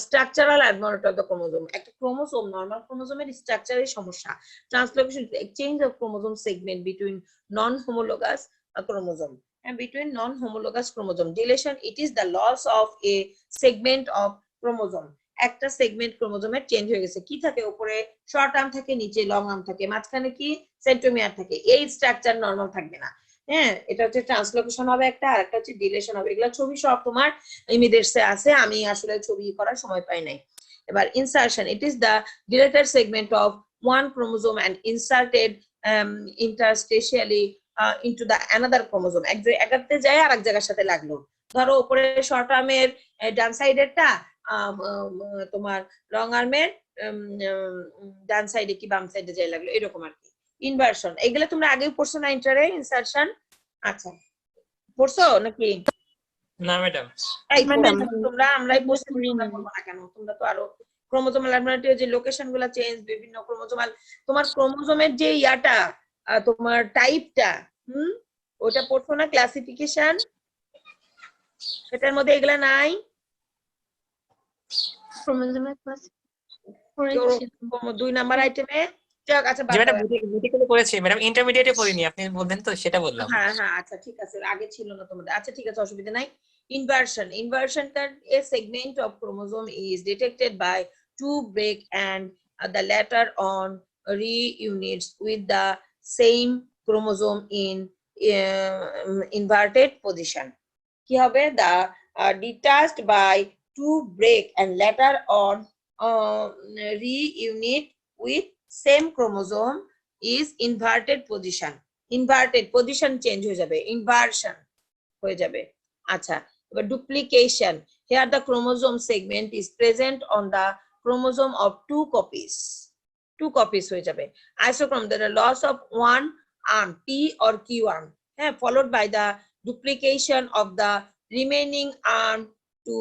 structural abnormality of the chromosome. একটা ক্রোমোজোম নরমাল ক্রোমোজোমের স্ট্রাকচারের সমস্যা। Translocation exchange of chromosome segment between non homologous chromosome and between non-homologous chromosome. Deletion, it is the loss of a segment of chromosome. একটা সেগমেন্ট ক্রোমোজোমের চেঞ্জ হয়ে গেছে। কি থাকে উপরে শর্ট আর্ম থাকে, নিচে লং আর্ম থাকে, মাঝখানে কি সেন্ট্রোমিয়ার থাকে। এই স্ট্রাকচার নরমাল থাকবে না। হ্যাঁ, এটা হচ্ছে ট্রান্সলোকেশন হবে একটা, আর একটা হচ্ছে ডিলেশন হবে। এগুলা ছবি সব তোমার ইমিডিয়েটসে আছে, আমি আসলে ছবি করার সময় পাই নাই। এবার insertion, it is the deleted segment of one chromosome and inserted interstitially into the another chromosome. এক জায়গাতে যায় আর এক জায়গার সাথে লাগলো। ধরো উপরে শর্ট আর্মের ডান সাইডেরটা তোমার লং আর্মের ডান সাইডে কি বাম সাইডে যায় লাগলো, এরকম আর কি। ইনভার্সন, এগুলো তোমরা আগেও পড়ছো না ইন্টারে? ইনসারশন আচ্ছা পড়ছো নাকি? না ম্যাডাম। এই ম্যাডাম, তোমরা আমরাই পড়ছি, পড়িনি। তোমরা পড়বো না কেন? তোমরা তো আরো ক্রোমোজোমাল অ্যাবনর্মালিটি, যে লোকেশন গুলা চেঞ্জ, বিভিন্ন ক্রোমোজোমাল, তোমার ক্রোমোজোমের যে ইয়াটা তোমার টাইপটা, ওটা পড়ছো না ক্লাসিফিকেশন, সেটার মধ্যে এগুলা নাই? ক্রোমোজোমের ক্লাস তো 2 নাম্বার আইটেমে আচ্ছা যে বাদ ম্যাডাম দাও। বুটিকে করেছি ম্যাডাম, ইন্টারমিডিয়েটে পড়িনি, আপনি বলবেন তো সেটা বললাম। হ্যাঁ হ্যাঁ আচ্ছা ঠিক আছে, আগে ছিল না তোমাদের। আচ্ছা ঠিক আছে, অসুবিধা নাই। Inversion that a segment of chromosome is detected by two break and the later on reunites with the same chromosome in inverted position. কি হবে? The detached by two break and later on reunite with same chromosome is inverted position. Inverted position change হয়ে যাবে, inversion হয়ে যাবে। আচ্ছা, এবার duplication, here the chromosome segment is present on the chromosome of two copies হয়ে যাবে। Isochrome, there are loss of one arm P or Q arm, হ্যাঁ, followed by the duplication of the remaining arm to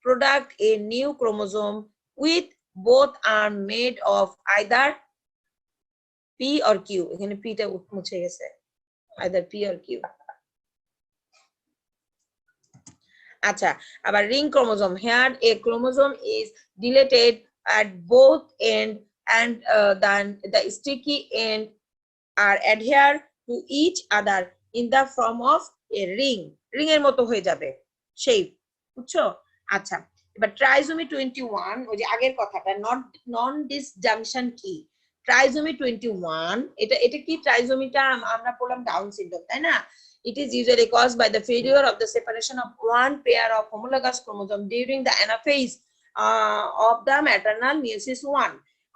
product a new chromosome with both arm made of either P or Q, এখানে P টা মুছে গেছে, either P or Q। আচ্ছা, আবার ring chromosome, here a chromosome is deleted at both end and then the sticky end are adhere to each other in the form of a ring, ring এর মতো হয়ে যাবে শেপ, বুঝছো? আচ্ছা, এবার ট্রাইজোমি 21, ওই যে আগের কথাটা, নন ডিসজাংশন কি? ট্রাইজোমি 21, এটা কি? ট্রাইজোমিটা আমরা পড়লাম ডাউন সিনড্রোম, তাই না? It is usually caused by the failure of the separation of one pair of homologous chromosome during the anaphase of the maternal meiosis 1.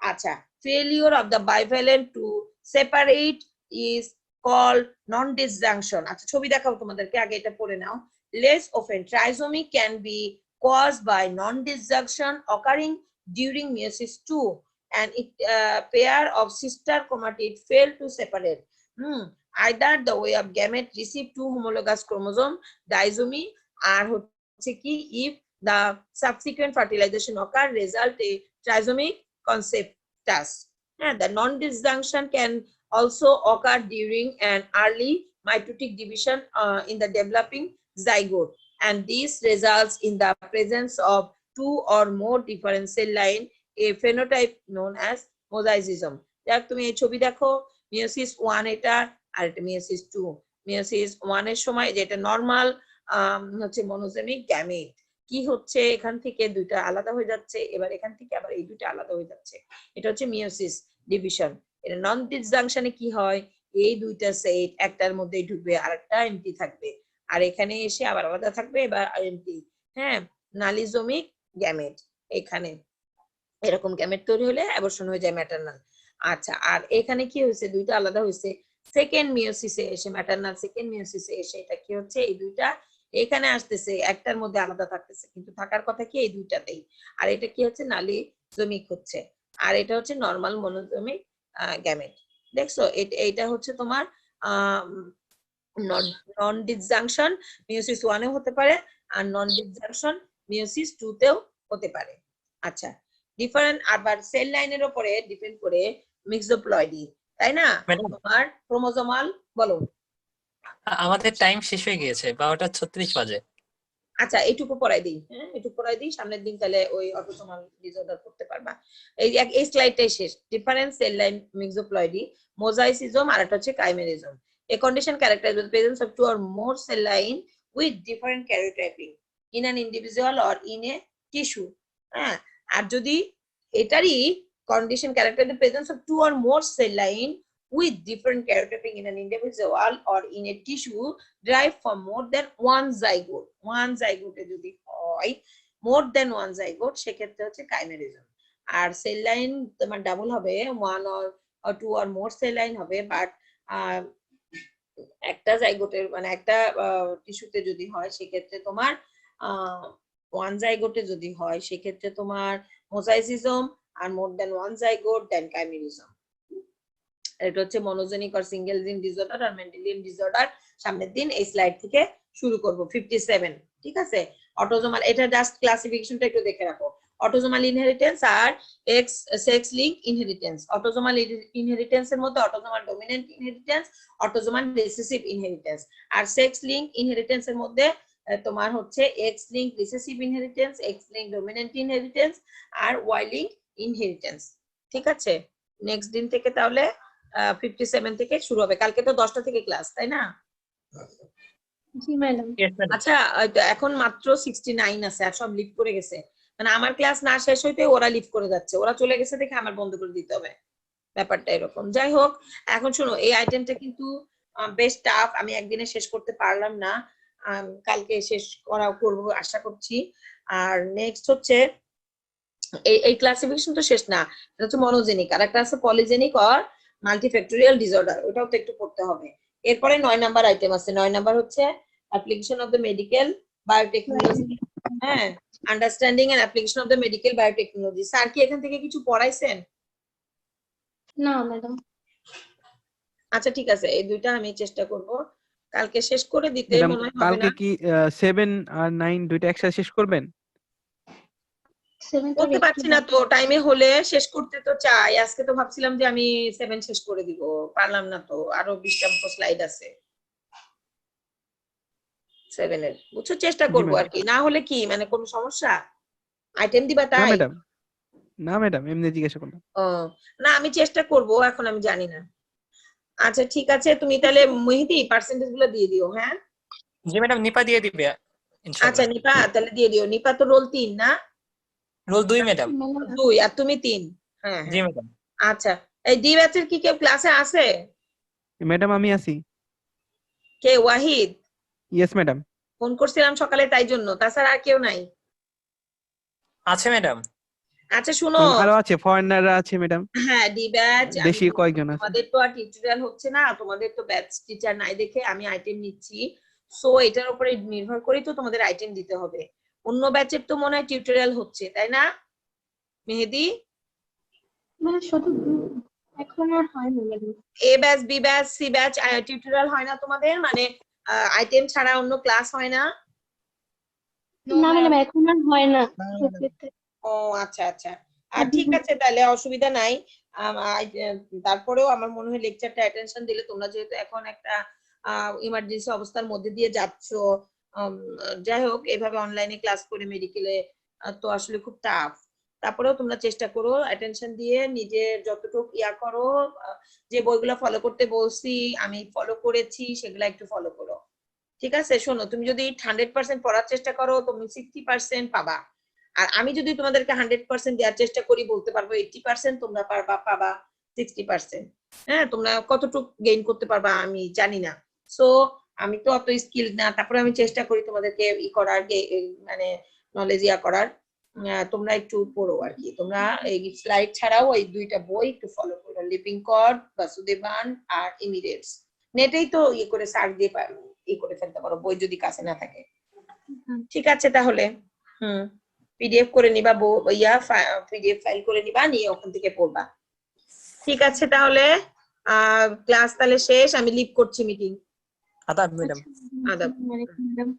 আচ্ছা, failure of the bivalent to separate is called non-disjunction. আচ্ছা, ছবি দেখাও তোমাদেরকে, আগে এটা পড়ে নাও। Less often, trisomy can be caused by non-disjunction occurring during meiosis 2, and it pair of sister chromatid fail to separate. Either the way of gamete receive two homologous chromosome disomy, আর হচ্ছে কি if the subsequent fertilization occur result a trisomic conceptus. The non-disjunction can also occur during an early mitotic division in the developing zygote, and this results in the presence of two or more different cell line, a phenotype known as mosaicism. দেখ তুমি এই ছবি দেখো, মিওসিস 1 এটা, আর এটা মিওসিস 2। মিওসিস 1 এর সময় যেটা নরমাল হচ্ছে মনোজেমিক গ্যামেট, কি হচ্ছে এখান থেকে দুইটা আলাদা হয়ে যাচ্ছে, এবার এখান থেকে আবার এই দুইটা আলাদা হয়ে যাচ্ছে, এটা হচ্ছে মিওসিস ডিভিশন। এটা নন ডিসজাংশনে কি হয়? এই দুইটা সেট একটার মধ্যেই ঢুকবে, আরেকটা এমটি থাকবে, আর এখানে এসে আবার আলাদা থাকবে, এবার এমটি। হ্যাঁ, নালিজোমিক গ্যামেট, এখানে এরকম গ্যামেট তৈরি হলে অ্যাবর্শন হয়ে যায় ম্যাটারনাল। আচ্ছা, আর এখানে কি হয়েছে? দুইটা আলাদা হয়েছে সেকেন্ড মিওসিসে এসে, ম্যাটারনাল সেকেন্ড মিওসিসে এসে এটা কি হচ্ছে? এই দুইটা এখানে আসতেছে, একটার মধ্যে আলাদা থাকতেছে, কিন্তু থাকার কথা কি এই দুইটাতেই। আর এটা কি হচ্ছে? নালিজোমিক হচ্ছে, আর এটা হচ্ছে নরমাল মনোজোমিক গ্যামেট। দেখছো, এইটা হচ্ছে তোমার নন ডিসজাংশন মিওসিস 1 এও হতে পারে, আর নন ডিসজাংশন মিওসিস 2 তেও হতে পারে। আচ্ছা, ডিফারেন্ট আবার সেল লাইনের উপরে ডিপেন্ড করে মিক্সোপ্লয়েডি, তাই না? তোমার ক্রোমোজোমাল, বলো। আমাদের টাইম শেষ হয়ে গিয়েছে, 12:36 বাজে। আচ্ছা, এইটুকু পড়াই দিই, হ্যাঁ এইটুকু পড়াই দিই, সামনের দিন তাহলে ওই অটোসোমাল ডিসঅর্ডার করতে পারবা। এই স্লাইডটাই শেষ। ডিফারেন্ট সেল লাইন মিক্সোপ্লয়েডি, মোজাইসিজম, আর একটা হচ্ছে কাইমেরিজম। A condition characterized by the presence of two or more cell line with different karyotyping in an individual or in a tissue. আর যদি এটারই condition character the presence of 2 or more cell line with different characteristic in an individual or in a tissue derived from more than one zygote যদি হয় more than one zygote সেক্ষেত্রে হচ্ছে chimerism আর সেল লাইন তোমার ডাবল হবে 1 or 2 or more cell line হবে বাট একটা জাইগোটের মানে একটা টিস্যুতে যদি হয় সেক্ষেত্রে তোমার ওয়ান জাইগোটে যদি হয় সেক্ষেত্রে তোমার মোজাইসিজম আর মোর দ্যান ওয়ান জাইগোট দেন কাইমেরিজম এটা হচ্ছে মনোজেনিক আর সিঙ্গেল জিন ডিসঅর্ডার আর মেন্ডেলিয়ান ডিসঅর্ডার সামনের দিন এই স্লাইড থেকে শুরু করব 57 ঠিক আছে অটোজোমাল এটা জাস্ট ক্লাসিফিকেশনটা একটু দেখে রাখো অটোজোমাল ইনহেরিটেন্স আর X sex link inheritance autosomal ইনহেরিটেন্সের মধ্যে autosomal dominant inheritance autosomal recessive inheritance আর সেক্স লিঙ্ক ইনহেরিটেন্সের মধ্যে তোমার হচ্ছে X link recessive inheritance X link dominant inheritance আর ওয়াই লিঙ্ক ইনহেরিটেন্স ঠিক আছে নেক্সট দিন থেকে তাহলে 57 থেকে শুরু হবে কালকে তো 10টা থেকে ক্লাস তাই না জি ম্যাডাম Yes, madam. আচ্ছা এখন মাত্র 69 আছে আর সব লিভ করে গেছে মানে আমার ক্লাস না শেষ হইতে ওরা লিভ করে যাচ্ছে ওরা চলে গেছে দেখে আমার বন্ধ করে দিতে হবে ব্যাপারটা এরকম যাই হোক এখন শোনো এই আইটেমটা কিন্তু বেশ টাফ আমি একদিনে শেষ করতে পারলাম না কালকে শেষ করব আশা করছি আর নেক্সট হচ্ছে এই ক্লাসিফিকেশন তো শেষ না এটা হচ্ছে মনোজেনিক আর একটা আছে পলিজেনিক অর মাল্টিফ্যাক্টোরিয়াল ডিসঅর্ডার ওটাও তো একটু পড়তে হবে এরপরে 9 নাম্বার আইটেম আছে 9 নাম্বার হচ্ছে application of the medical biotechnology হ্যাঁ understanding and application of the medical biotechnology sir কি এখান থেকে কিছু পড়াইছেন না ম্যাডাম আচ্ছা ঠিক আছে এই দুইটা আমি চেষ্টা করব কালকে শেষ করে দিতে ম্যাডাম মনে হয় হবে কালকে না কি 7 আর 9 দুইটা একসাথে শেষ করবেন 7 বলতে পারছি না তো টাইমে হলে শেষ করতে তো চাই আজকে তো ভাবছিলাম যে আমি 7 শেষ করে দিব পারলাম না তো আরো 20টা মতো স্লাইড আছে 7 এর বুঝছো চেষ্টা জি, করব ম্যাডাম। আর কি না হলে কি মানে কোনো সমস্যা আইটেম দিবা না তাই ম্যাডাম না ম্যাডাম এমনি জিজ্ঞাসা করলাম ও না আমি চেষ্টা করব এখন আমি জানি না আচ্ছা ঠিক আছে তুমি তাহলে মেহেদি পার্সেন্টেজ গুলো দিয়ে দিও হ্যাঁ জি ম্যাডাম নিপা দিয়ে দিবে আচ্ছা ইনশাআল্লাহ নিপা তাহলে দিয়ে দিও নিপা তো রোল 3 না রোল 2 ম্যাডাম 2 আর তুমি 3 হ্যাঁ জি হ্যাঁ ম্যাডাম আচ্ছা এই ডি ব্যাচের কি কেউ ক্লাসে আছে ম্যাডাম আমি আছি কে ওয়াহিদ ইয়েস ম্যাডাম ফোন করছিলাম সকালে তাই জন্য তাছাড়া আর কেউ নাই আছে ম্যাডাম আচ্ছা শুনো আরো আছে ফরেনাররা আছে ম্যাডাম হ্যাঁ ডি ব্যাচ বেশি কয়েকজন আছে তোমাদের তো আর টিউটোরিয়াল হচ্ছে না তোমাদের তো ব্যাচ টিচার নাই দেখে আমি আইটেম নিচ্ছি সো এটার উপরে নির্ভর করেই তো তোমাদের আইটেম দিতে হবে অন্য ব্যাচের তো মনে হয় টিউটোরিয়াল হচ্ছে তাই না মেহেদি মানে শুধু এখন আর হয় না madam A batch B batch C batch tutorial হয় না তোমাদের মানে আইটেম ছাড়া অন্য ক্লাস হয় না না ম্যাডাম এখন আর হয় না ও আচ্ছা আচ্ছা আর ঠিক আছে তাহলে অসুবিধা নাই তারপরেও আমার মনে হয় লেকচারটা অ্যাটেনশন দিলে তোমরা যেহেতু এখন একটা ইমার্জেন্সি অবস্থার মধ্যে দিয়ে যাচ্ছ যাই হোক এভাবে অনলাইনে ক্লাস করে মেডিকেলে তো আসলে খুব টাফ তারপরেও তোমরা চেষ্টা করো অ্যাটেনশন দিয়ে নিজের যতটুকু ইয়া করো যে বইগুলো ফলো করতে বলছি আমি ফলো করেছি সেগুলো একটু ফলো করো ঠিক আছে শোনো তুমি যদি 100% পড়ার চেষ্টা করো তুমি 60% পাবা আর আমি যদি তোমাদেরকে 100% দেওয়ার চেষ্টা করি বলতে পারবো 80% তোমরা পাবা 60%। হ্যাঁ তোমরা কতটুকু গেইন করতে পারবা আমি জানি না সো আমি তো অত স্কিল না তারপরে আমি চেষ্টা করি তোমাদেরকে ই করার মানে নলেজ ইয়া করার তোমরা একটু পড়ো আর কি তোমরা এই স্লাইড ছাড়াও এই দুইটা বই একটু ফলো করো লিপিং কড বাসুদেবান আর ইমিডিয়েটস নেটেই তো ই করে সার্চ দিয়ে ই করে ফেলতে পারো বই যদি কাছে না থাকে ঠিক আছে তাহলে পিডিএফ করে নিবা পিডিএফ ফাইল করে নিবা নিয়ে ওখান থেকে পড়বা ঠিক আছে তাহলে ক্লাস তাহলে শেষ আমি লিভ করছি মিটিং আদাব ম্যাডাম আদাব ম্যাডাম